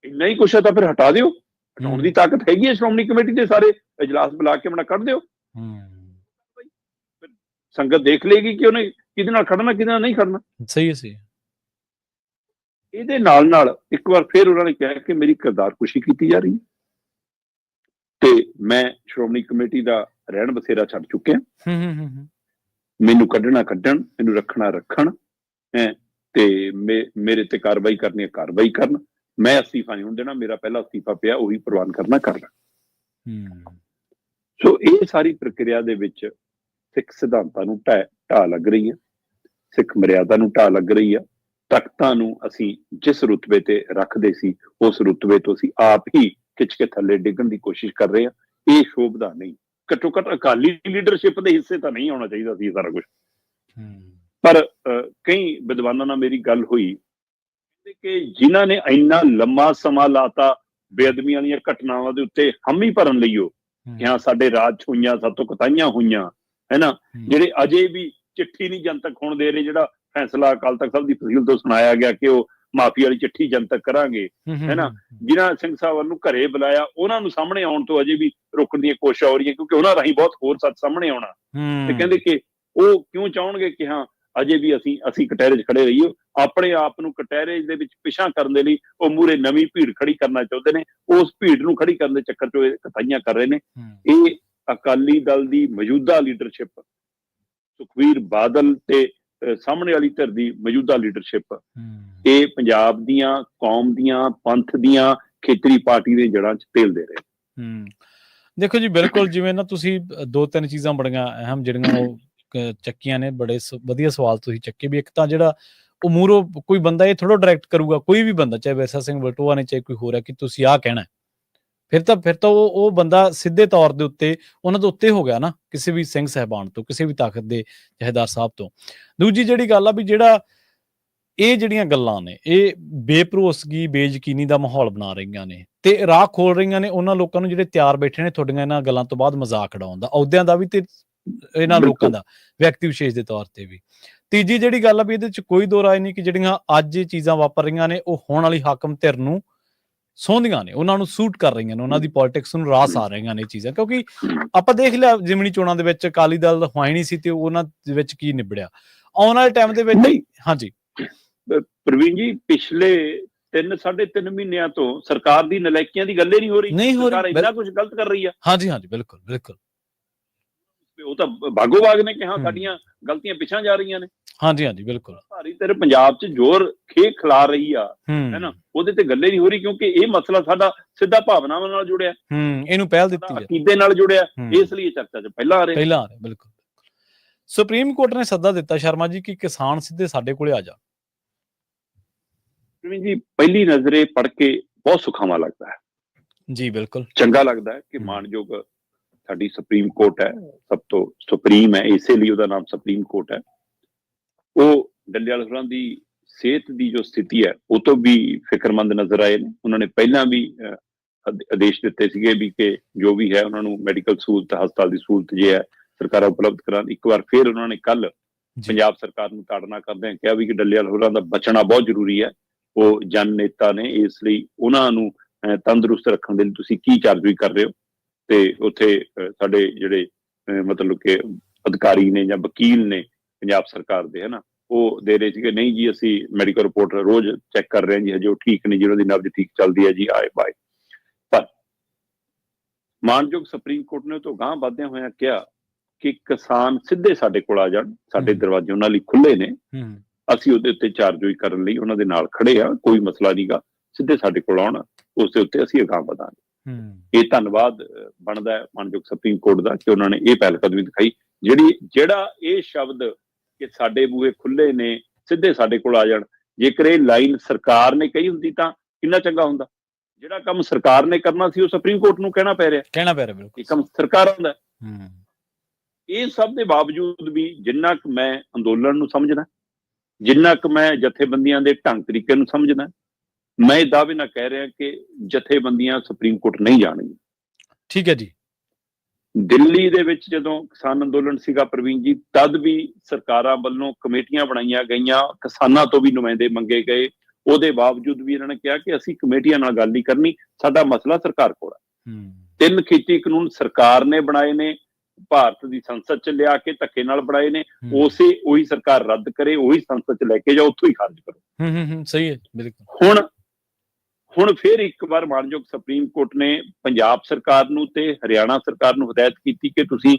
ਇੰਨਾ ਹੀ ਕੁਛ ਹੈ ਤਾਂ ਫਿਰ ਹਟਾ ਦਿਓ, ਹਟਾਉਣ ਦੀ ਤਾਕਤ ਹੈਗੀ ਹੈ ਸ਼੍ਰੋਮਣੀ ਕਮੇਟੀ ਦੇ, ਸਾਰੇ ਇਜਲਾਸ ਬੁਲਾ ਕੇ ਆਪਣਾ ਕੱਢ ਦਿਓ। ਸੰਗਤ ਦੇਖ ਲੇਗੀ ਕਿ ਉਹਨੇ ਕਿਹਦੇ ਨਾਲ ਖੜਨਾ ਕਿਹਦੇ ਨਾਲ ਨਹੀਂ ਖੜਨਾ। ਸਹੀ ਹੈ। ਇਹਦੇ ਨਾਲ ਇੱਕ ਵਾਰ ਫਿਰ ਉਹਨਾਂ ਨੇ ਕਿਹਾ ਕਿ ਮੇਰੀ ਕਿਰਦਾਰਕੁਸ਼ੀ ਕੀਤੀ ਜਾ ਰਹੀ ਹੈ ਤੇ ਮੈਂ ਸ਼੍ਰੋਮਣੀ ਕਮੇਟੀ ਦਾ ਰਹਿਣ ਬਸੇਰਾ ਛੱਡ ਚੁੱਕਿਆ। ਮੈਨੂੰ ਕੱਢਣਾ ਕੱਢਣ, ਮੈਨੂੰ ਰੱਖਣਾ ਰੱਖਣ, ਤੇ ਮੇਰੇ ਤੇ ਕਾਰਵਾਈ ਕਰਨੀ ਹੈ ਕਾਰਵਾਈ ਕਰਨ, ਮੈਂ ਅਸਤੀਫਾ ਨਹੀਂ ਹੋਣ ਦੇਣਾ। ਮੇਰਾ ਪਹਿਲਾ ਅਸਤੀਫਾ ਪਿਆ ਉਹੀ ਪ੍ਰਵਾਨ ਕਰਨਾ ਕਰ ਲੈਣਾ। ਸੋ ਇਹ ਸਾਰੀ ਪ੍ਰਕਿਰਿਆ ਦੇ ਵਿੱਚ ਸਿੱਖ ਸਿਧਾਂਤਾਂ ਨੂੰ ਢਾਹ ਲੱਗ ਰਹੀ ਹੈ, ਸਿੱਖ ਮਰਿਆਦਾ ਨੂੰ ਢਾਹ ਲੱਗ ਰਹੀ ਹੈ। ਤਖਤਾਂ ਨੂੰ ਅਸੀਂ ਜਿਸ ਰੁਤਬੇ ਤੇ ਰੱਖਦੇ ਸੀ ਉਸ ਰੁਤਬੇ ਤੋਂ ਅਸੀਂ ਆਪ ਹੀ ਖਿੱਚ ਕੇ ਥੱਲੇ ਡਿੱਗਣ ਦੀ ਕੋਸ਼ਿਸ਼ ਕਰ ਰਹੇ ਹਾਂ। ਇਹ ਸ਼ੋਭਦਾ ਨਹੀਂ। ਘੱਟੋ ਘੱਟ ਅਕਾਲੀ ਲੀਡਰਸ਼ਿਪ ਦੇ ਹਿੱਸੇ ਤਾਂ ਨਹੀਂ ਆਉਣਾ ਚਾਹੀਦਾ ਸੀ ਸਾਰਾ ਕੁਛ। ਪਰ ਕਈ ਵਿਦਵਾਨਾਂ ਨਾਲ ਮੇਰੀ ਗੱਲ ਹੋਈ ਕਿ ਜਿਨ੍ਹਾਂ ਨੇ ਇੰਨਾ ਲੰਮਾ ਸਮਾਂ ਲਾਤਾ ਬੇਅਦਬੀ ਵਾਲੀਆਂ ਘਟਨਾਵਾਂ ਦੇ ਉੱਤੇ ਹਾਮੀ ਭਰਨ ਲਈ ਉਹ ਕਿ ਹਾਂ ਸਾਡੇ ਰਾਜ 'ਚ ਹੋਈਆਂ, ਸਭ ਤੋਂ ਕੁਤਾਹੀਆਂ ਹੋਈਆਂ, ਜਿਹੜੇ ਅਜੇ ਵੀ ਚਿੱਠੀ ਨਹੀਂ ਜਨਤਕ ਹੋਣ ਦੇ ਰਹੇ, ਜਿਹੜਾ ਫੈਸਲਾ ਅਕਾਲ ਤਖਤ ਸਾਹਿਬ ਦੀ ਤਹਿਸੀਲ ਤੋਂ ਸੁਣਾਇਆ ਗਿਆ ਕਿ ਉਹ ਮਾਫੀ ਵਾਲੀ ਚਿੱਠੀ ਜਨਤਕ ਕਰਾਂਗੇ, ਜਿਨ੍ਹਾਂ ਸਿੰਘ ਸਾਹਿਬ ਨੂੰ ਘਰੇ ਬੁਲਾਇਆ ਉਹਨਾਂ ਨੂੰ ਸਾਹਮਣੇ ਆਉਣ ਤੋਂ ਅਜੇ ਵੀ ਰੋਕਣ ਦੀਆਂ ਕੋਸ਼ਿਸ਼ਾਂ ਹੋ ਰਹੀਆਂ, ਕਿਉਂਕਿ ਉਹਨਾਂ ਰਾਹੀਂ ਬਹੁਤ ਹੋਰ ਸੱਚ ਸਾਹਮਣੇ ਆਉਣਾ। ਤੇ ਕਹਿੰਦੇ ਕਿ ਉਹ ਕਿਉਂ ਚਾਹਣਗੇ ਕਿ ਹਾਂ ਅਜੇ ਵੀ ਅਸੀਂ ਕਟਹਿਰੇ 'ਚ ਖੜੇ ਰਹੀਏ। ਆਪਣੇ ਆਪ ਨੂੰ ਕਟਹਿਰੇ ਦੇ ਵਿੱਚ ਪਿਛਾਂ ਕਰਨ ਦੇ ਲਈ ਉਹ ਮੂਹਰੇ ਨਵੀਂ ਭੀੜ ਖੜੀ ਕਰਨਾ ਚਾਹੁੰਦੇ ਨੇ। ਉਸ ਭੀੜ ਨੂੰ ਖੜੀ ਕਰਨ ਦੇ ਚੱਕਰ 'ਚ ਇਹ ਕਤਾਈਆਂ ਕਰ ਰਹੇ ਨੇ। ਇਹ ਅਕਾਲੀ ਦਲ ਦੀ ਮੌਜੂਦਾ ਲੀਡਰਸ਼ਿਪ, ਸੁਖਬੀਰ ਬਾਦਲ ਤੇ ਸਾਹਮਣੇ ਵਾਲੀ ਧਿਰ ਦੀ ਮੌਜੂਦਾ ਲੀਡਰਸ਼ਿਪ, ਇਹ ਪੰਜਾਬ ਦੀਆਂ, ਕੌਮ ਦੀਆਂ, ਪੰਥ ਦੀਆਂ, ਖੇਤਰੀ ਪਾਰਟੀ ਦੇ ਜੜ੍ਹਾਂ 'ਚ ਤੇਲ ਦੇ ਰਹੇ। ਦੇਖੋ ਜੀ, ਬਿਲਕੁਲ ਜਿਵੇਂ ਨਾ ਤੁਸੀਂ 2-3 ਚੀਜ਼ਾਂ ਬੜੀਆਂ ਅਹਿਮ ਜਿਹੜੀਆਂ ਉਹ ਚੱਕੀਆਂ ਨੇ, ਬੜੇ ਵਧੀਆ ਸਵਾਲ ਤੁਸੀਂ ਚੱਕੇ ਵੀ। ਇੱਕ ਤਾਂ ਜਿਹੜਾ ਉਹ ਮੂਹਰੋਂ ਕੋਈ ਬੰਦਾ ਇਹ ਥੋੜ੍ਹਾ ਡਾਇਰੈਕਟ ਕਰੂਗਾ, ਕੋਈ ਵੀ ਬੰਦਾ, ਚਾਹੇ ਵਿਰਸਾ ਸਿੰਘ ਵਲਟੋਆ ਨੇ, ਚਾਹੇ ਕੋਈ ਹੋਰ ਹੈ, ਕਿ ਤੁਸੀਂ ਆਹ ਕਹਿਣਾ। ਫਿਰ ਤਾਂ ਉਹ ਬੰਦਾ ਸਿੱਧੇ ਤੌਰ ਦੇ ਉੱਤੇ ਉਹਨਾਂ ਤੋਂ ਉੱਤੇ ਹੋ ਗਿਆ ਨਾ, ਕਿਸੇ ਵੀ ਸਿੰਘ ਸਾਹਿਬਾਨ ਤੋਂ, ਕਿਸੇ ਵੀ ਤਾਕਤ ਦੇ ਜਥੇਦਾਰ ਸਾਹਿਬ ਤੋਂ। ਦੂਜੀ ਜਿਹੜੀ ਗੱਲ ਆ ਵੀ ਜਿਹੜਾ ਇਹ ਜਿਹੜੀਆਂ ਗੱਲਾਂ ਨੇ ਇਹ ਬੇਭਰੋਸਗੀ, ਬੇਯਕੀਨੀ ਦਾ ਮਾਹੌਲ ਬਣਾ ਰਹੀਆਂ ਨੇ ਤੇ ਰਾਹ ਖੋਲ ਰਹੀਆਂ ਨੇ ਉਹਨਾਂ ਲੋਕਾਂ ਨੂੰ ਜਿਹੜੇ ਤਿਆਰ ਬੈਠੇ ਨੇ ਤੁਹਾਡੀਆਂ ਇਹਨਾਂ ਗੱਲਾਂ ਤੋਂ ਬਾਅਦ ਮਜ਼ਾਕ ਉਡਾਉਣ ਦਾ, ਅਹੁਦਿਆਂ ਦਾ ਵੀ ਤੇ ਇਹਨਾਂ ਲੋਕਾਂ ਦਾ ਵਿਅਕਤੀ ਵਿਸ਼ੇਸ਼ ਦੇ ਤੌਰ ਤੇ ਵੀ। ਤੀਜੀ ਜਿਹੜੀ ਗੱਲ ਆ ਵੀ ਇਹਦੇ 'ਚ ਕੋਈ ਦੋ ਰਾਏ ਨਹੀਂ ਕਿ ਜਿਹੜੀਆਂ ਅੱਜ ਇਹ ਚੀਜ਼ਾਂ ਵਾਪਰ ਰਹੀਆਂ ਨੇ ਉਹ ਹੋਣ ਵਾਲੀ ਹਾਕਮ ਧਿਰ ਨੂੰ ਸੌਂਦੀਆਂ ਨੇ, ਉਹਨਾਂ ਨੂੰ ਸੂਟ ਕਰ ਰਹੀਆਂ ਨੇ, ਉਹਨਾਂ ਦੀ ਪੋਲਿਟਿਕਸ ਨੂੰ ਰਾਸ ਆ ਰਹੀਆਂ ਨੇ ਇਹ ਚੀਜ਼ਾਂ। ਕਿਉਂਕਿ ਆਪਾਂ ਦੇਖ ਲਿਆ ਜ਼ਿਮਨੀ ਚੋਣਾਂ ਦੇ ਵਿੱਚ ਅਕਾਲੀ ਦਲ ਹੋਈ ਨਹੀਂ ਸੀ ਤੇ ਉਹਨਾਂ ਦੇ ਵਿੱਚ ਕੀ ਨਿਬੜਿਆ। ਆਉਣ ਵਾਲੇ ਟਾਈਮ ਦੇ ਵਿੱਚ ਹਾਂਜੀ ਪ੍ਰਵੀਨ ਜੀ, ਪਿਛਲੇ 3-3.5 ਮਹੀਨਿਆਂ ਤੋਂ ਸਰਕਾਰ ਦੀ ਨਲਾਇਕੀਆਂ ਦੀ ਗੱਲ ਹੀ ਨਹੀਂ ਹੋ ਰਹੀ। ਸਰਕਾਰ ਇੰਨਾ ਕੁਝ ਗਲਤ ਕਰ ਰਹੀ ਆ। ਹਾਂਜੀ ਬਿਲਕੁਲ। ਉਹ ਤਾਂ ਬਾਗੋ ਬਾਗ ਨੇ ਕਿ ਹਾਂ ਸਾਡੀਆਂ ਗਲਤੀਆਂ ਪਿੱਛਾਂ ਜਾ ਰਹੀਆਂ ਨੇ। ਹਾਂਜੀ ਬਿਲਕੁਲ। ਭਾਰੀ ਤੇਰੇ ਪੰਜਾਬ 'ਚ ਜ਼ੋਰ ਖਿਲਾ ਰਹੀ ਆ, ਉਹਦੇ ਤੇ ਗੱਲੇ ਨਹੀਂ ਹੋ ਰਹੀ, ਕਿਉਂਕਿ ਇਹ ਮਸਲਾ ਸਾਡਾ ਸਿੱਧਾ ਭਾਵਨਾਵਾਂ ਨਾਲ ਜੁੜਿਆ, ਇਹਨੂੰ ਪਹਿਲ ਦਿੱਤੀ ਹੈ, ਅਕੀਦੇ ਨਾਲ ਜੁੜਿਆ, ਇਸ ਲਈ ਚਰਚਾ 'ਚ ਪਹਿਲਾਂ ਆ ਰਿਹਾ। ਬਿਲਕੁਲ। ਸੁਪਰੀਮ ਕੋਰਟ ਨੇ ਸੱਦਾ ਦਿੱਤਾ ਸ਼ਰਮਾ ਜੀ ਕਿ ਕਿਸਾਨ ਸਿੱਧੇ ਸਾਡੇ ਕੋਲੇ ਆ ਜਾ। ਜੀ ਪਹਿਲੀ ਨਜ਼ਰੇ ਪੜ੍ਹ ਕੇ ਬਹੁਤ ਸੁਖਾਵਾਂ ਲੱਗਦਾ ਹੈ ਜੀ, ਬਿਲਕੁਲ ਚੰਗਾ ਲੱਗਦਾ ਹੈ ਕਿ ਮਾਣਯੋਗ ਸਾਡੀ ਸੁਪਰੀਮ ਕੋਰਟ ਹੈ, ਸਭ ਤੋਂ ਸੁਪਰੀਮ ਹੈ, ਇਸੇ ਲਈ ਉਹਦਾ ਨਾਮ ਸੁਪਰੀਮ ਕੋਰਟ ਹੈ। ਉਹ ਡੱਲੇਵਾਲ ਹੋਰਾਂ ਦੀ ਸਿਹਤ ਦੀ ਜੋ ਸਥਿਤੀ ਹੈ ਉਹ ਤੋਂ ਵੀ ਫਿਕਰਮੰਦ ਨਜ਼ਰ ਆਏ ਨੇ। ਉਹਨਾਂ ਨੇ ਪਹਿਲਾਂ ਵੀ ਆਦੇਸ਼ ਦਿੱਤੇ ਸੀਗੇ ਵੀ ਕਿ ਜੋ ਵੀ ਹੈ ਉਹਨਾਂ ਨੂੰ ਮੈਡੀਕਲ ਸਹੂਲਤ, ਹਸਪਤਾਲ ਦੀ ਸਹੂਲਤ ਜੇ ਹੈ ਸਰਕਾਰਾਂ ਉਪਲਬਧ ਕਰਾਉਣ। ਇੱਕ ਵਾਰ ਫਿਰ ਉਹਨਾਂ ਨੇ ਕੱਲ ਪੰਜਾਬ ਸਰਕਾਰ ਨੂੰ ਤਾੜਨਾ ਕਰਦਿਆਂ ਕਿਹਾ ਵੀ ਕਿ ਡੱਲੇਵਾਲ ਹੋਰਾਂ ਦਾ ਬਚਣਾ ਬਹੁਤ ਜ਼ਰੂਰੀ ਹੈ, ਉਹ ਜਨ ਨੇਤਾ ਨੇ, ਇਸ ਲਈ ਉਹਨਾਂ ਨੂੰ ਤੰਦਰੁਸਤ ਰੱਖਣ ਦੇ ਲਈ ਤੁਸੀਂ ਕੀ ਚਾਰਜ ਕਰ ਰਹੇ ਹੋ। ਤੇ ਉੱਥੇ ਸਾਡੇ ਜਿਹੜੇ ਮਤਲਬ ਕਿ ਅਧਿਕਾਰੀ ਨੇ ਜਾਂ ਵਕੀਲ ਨੇ ਪੰਜਾਬ ਸਰਕਾਰ ਦੇ, ਉਹ ਦੇ ਰਹੇ ਸੀਗੇ ਨਹੀਂ ਜੀ ਅਸੀਂ ਮੈਡੀਕਲ ਰਿਪੋਰਟ ਰੋਜ਼ ਚੈੱਕ ਕਰ ਰਹੇ ਹਾਂ ਜੀ, ਹਜੇ ਉਹ ਠੀਕ ਨੇ ਜੀ, ਉਹਨਾਂ ਦੀ ਨਬਜ਼ ਠੀਕ ਚੱਲਦੀ ਹੈ ਜੀ, ਆਏ ਬਾਏ। ਪਰ ਮਾਨਯੋਗ ਸੁਪਰੀਮ ਕੋਰਟ ਨੇ ਤੋਂ ਗਾਂਹ ਵਧਦਿਆਂ ਹੋਇਆਂ ਕਿਹਾ ਕਿ ਕਿਸਾਨ ਸਿੱਧੇ ਸਾਡੇ ਕੋਲ ਆ ਜਾਣ, ਸਾਡੇ ਦਰਵਾਜ਼ੇ ਉਹਨਾਂ ਲਈ ਖੁੱਲੇ ਨੇ, ਅਸੀਂ ਉਹਦੇ ਉੱਤੇ ਚਾਰਜੋਈ ਕਰਨ ਲਈ ਉਹਨਾਂ ਦੇ ਨਾਲ ਖੜੇ ਆ, ਕੋਈ ਮਸਲਾ ਨਹੀਂਗਾ, ਸਿੱਧੇ ਸਾਡੇ ਕੋਲ ਆਉਣ, ਉਸ ਦੇ ਉੱਤੇ ਅਸੀਂ ਅਗਾਂਹ ਵਧਾਂਗੇ। ਇਹ ਧੰਨਵਾਦ ਬਣਦਾ ਹੈ ਮਾਨਯੋਗ ਸੁਪਰੀਮ ਕੋਰਟ ਦਾ ਕਿ ਉਹਨਾਂ ਨੇ ਇਹ ਪਹਿਲ ਕਦਮੀ ਦਿਖਾਈ। ਜਿਹੜਾ ਇਹ ਸ਼ਬਦ ਕਿ ਸਾਡੇ ਬੂਹੇ ਖੁੱਲੇ ਨੇ, ਸਿੱਧੇ ਸਾਡੇ ਕੋਲ ਆ ਜਾਣ, ਜੇਕਰ ਇਹ ਲਾਈਨ ਸਰਕਾਰ ਨੇ ਕਹੀ ਹੁੰਦੀ ਤਾਂ ਕਿੰਨਾ ਚੰਗਾ ਹੁੰਦਾ। ਜਿਹੜਾ ਕੰਮ ਸਰਕਾਰ ਨੇ ਕਰਨਾ ਸੀ ਉਹ ਸੁਪਰੀਮ ਕੋਰਟ ਨੂੰ ਕਹਿਣਾ ਪੈ ਰਿਹਾ ਬਿਲਕੁਲ, ਇਹ ਕੰਮ ਸਰਕਾਰਾਂ ਦਾ। ਇਹ ਸਭ ਦੇ ਬਾਵਜੂਦ ਵੀ ਜਿੰਨਾ ਕੁ ਮੈਂ ਅੰਦੋਲਨ ਨੂੰ ਸਮਝਦਾ, ਜਿੰਨਾ ਕੁ ਮੈਂ ਜਥੇਬੰਦੀਆਂ ਦੇ ਢੰਗ ਤਰੀਕੇ ਨੂੰ ਸਮਝਦਾ, ਮੈਂ ਇਹ ਦਾਅਵੇ ਨਾਲ ਕਹਿ ਰਿਹਾ ਕਿ ਜਥੇਬੰਦੀਆਂ ਸੁਪਰੀਮ ਕੋਰਟ ਨਹੀਂ ਜਾਣਗੀਆਂ। ਠੀਕ ਹੈ ਜੀ। ਦਿੱਲੀ ਦੇ ਵਿੱਚ ਜਦੋਂ ਕਿਸਾਨ ਅੰਦੋਲਨ ਸੀਗਾ ਪ੍ਰਵੀਨ ਜੀ, ਤਦ ਵੀ ਸਰਕਾਰਾਂ ਵੱਲੋਂ ਕਮੇਟੀਆਂ ਬਣਾਈਆਂ ਗਈਆਂ, ਕਿਸਾਨਾਂ ਤੋਂ ਵੀ ਨੁਮਾਇੰਦੇ ਮੰਗੇ ਗਏ, ਉਹਦੇ ਬਾਵਜੂਦ ਵੀ ਇਹਨਾਂ ਨੇ ਕਿਹਾ ਕਿ ਅਸੀਂ ਕਮੇਟੀਆਂ ਨਾਲ ਗੱਲ ਨਹੀਂ ਕਰਨੀ, ਸਾਡਾ ਮਸਲਾ ਸਰਕਾਰ ਕੋਲ ਹੈ। 3 ਖੇਤੀ ਕਾਨੂੰਨ ਸਰਕਾਰ ਨੇ ਬਣਾਏ ਨੇ, ਭਾਰਤ ਦੀ ਸੰਸਦ ਚ ਲਿਆ ਕੇ ਧੱਕੇ ਨਾਲ ਬਣਾਏ ਨੇ, ਉਹੀ ਸਰਕਾਰ ਰੱਦ ਕਰੇ, ਉਹੀ ਸੰਸਦ ਚ ਲੈ ਕੇ ਜਾਓ, ਉੱਥੋਂ ਹੀ ਖਾਰਜ ਕਰੋ। ਸਹੀ ਹੈ, ਬਿਲਕੁਲ। ਹੁਣ ਫਿਰ ਇੱਕ ਵਾਰ ਮਾਨਯੋਗ ਸੁਪਰੀਮ ਕੋਰਟ ਨੇ ਪੰਜਾਬ ਸਰਕਾਰ ਨੂੰ ਤੇ ਹਰਿਆਣਾ ਸਰਕਾਰ ਨੂੰ ਹਦਾਇਤ ਕੀਤੀ ਕਿ ਤੁਸੀਂ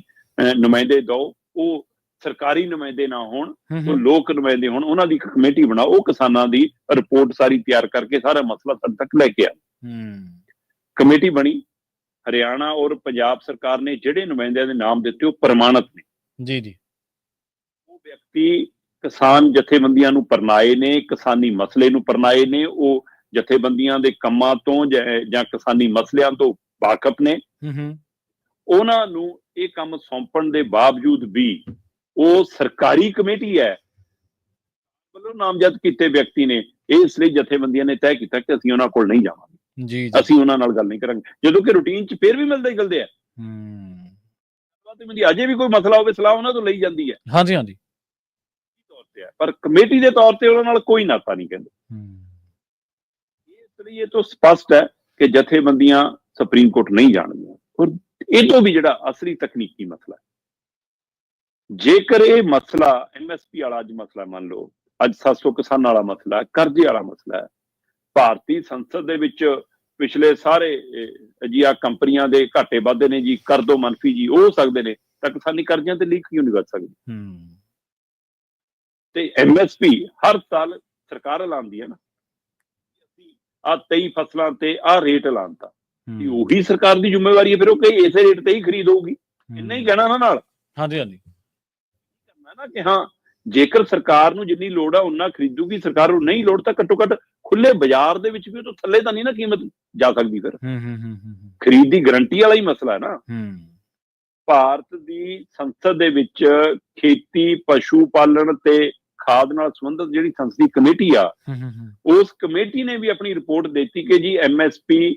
ਨੁਮਾਇੰਦੇ ਦਿਓ, ਉਹ ਸਰਕਾਰੀ ਨੁਮਾਇੰਦੇ ਨਾ ਹੋਣ, ਉਹ ਲੋਕ ਨੁਮਾਇੰਦੇ ਹੋਣ, ਉਹਨਾਂ ਦੀ ਇੱਕ ਕਮੇਟੀ ਬਣਾਓ, ਉਹ ਕਿਸਾਨਾਂ ਦੀ ਰਿਪੋਰਟ ਸਾਰੀ ਤਿਆਰ ਕਰਕੇ ਸਾਰਾ ਮਸਲਾ ਸਾਡੇ ਤੱਕ ਲੈ ਕੇ ਆ। ਕਮੇਟੀ ਬਣੀ। ਹਰਿਆਣਾ ਔਰ ਪੰਜਾਬ ਸਰਕਾਰ ਨੇ ਜਿਹੜੇ ਨੁਮਾਇੰਦਿਆਂ ਦੇ ਨਾਮ ਦਿੱਤੇ ਉਹ ਪ੍ਰਮਾਣਿਤ ਨੇ। ਜੀ। ਉਹ ਵਿਅਕਤੀ ਕਿਸਾਨ ਜਥੇਬੰਦੀਆਂ ਨੂੰ ਪਰਨਾਏ ਨੇ, ਕਿਸਾਨੀ ਮਸਲੇ ਨੂੰ ਪਰਨਾਏ ਨੇ, ਉਹ ਜਥੇਬੰਦੀਆਂ ਦੇ ਕੰਮਾਂ ਤੋਂ ਜਾਂ ਕਿਸਾਨੀ ਮਸਲਿਆਂ ਤੋਂ ਵਾਕਫ ਨੇ। ਉਹਨਾਂ ਨੂੰ ਇਹ ਕੰਮ ਸੌਂਪਣ ਦੇ ਬਾਵਜੂਦ ਵੀ ਉਹ ਸਰਕਾਰੀ ਕਮੇਟੀ ਹੈ ਵੱਲੋਂ ਨਾਮਜ਼ਦ ਕੀਤੇ ਵਿਅਕਤੀ ਨੇ, ਇਸ ਲਈ ਜਥੇਬੰਦੀਆਂ ਨੇ ਤੈਅ ਕੀਤਾ ਕਿ ਅਸੀਂ ਉਹਨਾਂ ਕੋਲ ਨਹੀਂ ਜਾਵਾਂਗੇ, ਅਸੀਂ ਉਹਨਾਂ ਨਾਲ ਗੱਲ ਨਹੀਂ ਕਰਾਂਗੇ। ਜਦੋਂ ਕਿ ਰੂਟੀਨ ਚ ਫਿਰ ਵੀ ਮਿਲਦੇ ਆ, ਅਜੇ ਵੀ ਕੋਈ ਮਸਲਾ ਹੋਵੇ ਸਲਾਹ ਉਹਨਾਂ ਤੋਂ ਲਈ ਜਾਂਦੀ ਹੈ। ਹਾਂਜੀ। ਪਰ ਕਮੇਟੀ ਦੇ ਤੌਰ ਤੇ ਉਹਨਾਂ ਨਾਲ ਕੋਈ ਨਾਤਾ ਨਹੀਂ ਕਹਿੰਦੇ। ਇਸ ਲਈ ਇਹ ਤੋਂ ਸਪਸ਼ਟ ਹੈ ਕਿ ਜਥੇਬੰਦੀਆਂ ਸੁਪਰੀਮ ਕੋਰਟ ਨਹੀਂ ਜਾਣਗੀਆਂ। ਔਰ ਇਹ ਤੋਂ ਵੀ ਜਿਹੜਾ ਅਸਲੀ ਤਕਨੀਕੀ ਮਸਲਾ ਹੈ, ਜੇਕਰ ਇਹ ਮਸਲਾ MSP ਵਾਲਾ ਅੱਜ ਮਸਲਾ ਮੰਨ ਲਓ, ਅੱਜ 700 ਕਿਸਾਨਾਂ ਵਾਲਾ ਮਸਲਾ, ਕਰਜ਼ੇ ਵਾਲਾ ਮਸਲਾ ਹੈ, ਭਾਰਤੀ ਸੰਸਦ ਦੇ ਵਿੱਚ ਪਿਛਲੇ ਸਾਰੇ ਜੀ ਆ ਕੰਪਨੀਆਂ ਦੇ ਘਾਟੇ ਵਾਧੇ ਨੇ ਜੀ, ਕਰ ਦੋ ਮੰਨਫੀ ਜੀ, ਉਹ ਹੋ ਸਕਦੇ ਨੇ, ਤਾਂ ਕਿਸਾਨੀ ਕਰਜ਼ਿਆਂ ਤੇ ਲੀਕ ਕਿਉਂ ਨਹੀਂ ਵੱਧ ਸਕਦੀ? ਤੇ MSP ਹਰ ਸਾਲ ਸਰਕਾਰ ਐਲਾਨਦੀ ਹੈ ਨਾ, ਆ 23 ਫਸਲਾਂ ਤੇ ਆ ਰੇਟ ਐਲਾਨਤਾ, ਉਹੀ ਸਰਕਾਰ ਦੀ ਜ਼ਿੰਮੇਵਾਰੀ ਹੈ ਫਿਰ ਉਹ ਕਹੀ ਇਸੇ ਰੇਟ ਤੇ ਹੀ ਖਰੀਦ ਹੋਊਗੀ, ਇੰਨਾ ਹੀ ਕਹਿਣਾ ਨਾ ਨਾਲ। ਕਰਨਾ ਨਾ ਕਿ ਹਾਂ ਜੇਕਰ ਸਰਕਾਰ ਨੂੰ ਜਿੰਨੀ ਲੋੜ ਆ ਉਨਾ ਖਰੀਦੂਗੀ, ਸਰਕਾਰ ਨੂੰ ਨਹੀਂ ਲੋੜ ਤਾਂ ਘੱਟੋ ਘੱਟ ਖੁੱਲੇ ਬਾਜ਼ਾਰ ਦੇ ਵਿੱਚ ਵੀ ਉਹ ਤੋਂ ਥੱਲੇ ਤਾਂ ਨਹੀਂ ਨਾ ਕੀਮਤ ਜਾ ਸਕਦੀ। ਫਿਰ ਖਰੀਦ ਦੀ ਗਰੰਟੀ ਵਾਲਾ ਹੀ ਮਸਲਾ ਹੈ ਨਾ। ਭਾਰਤ ਦੀ ਸੰਸਦ ਦੇ ਵਿੱਚ ਖੇਤੀ, ਪਸ਼ੂ ਪਾਲਣ ਤੇ ਖਾਦ ਨਾਲ ਸੰਬੰਧਿਤ ਜਿਹੜੀ ਸੰਸਦੀ ਕਮੇਟੀ ਆ, ਉਸ ਕਮੇਟੀ ਨੇ ਵੀ ਆਪਣੀ ਰਿਪੋਰਟ ਦਿੱਤੀ ਕਿ ਜੀ MSP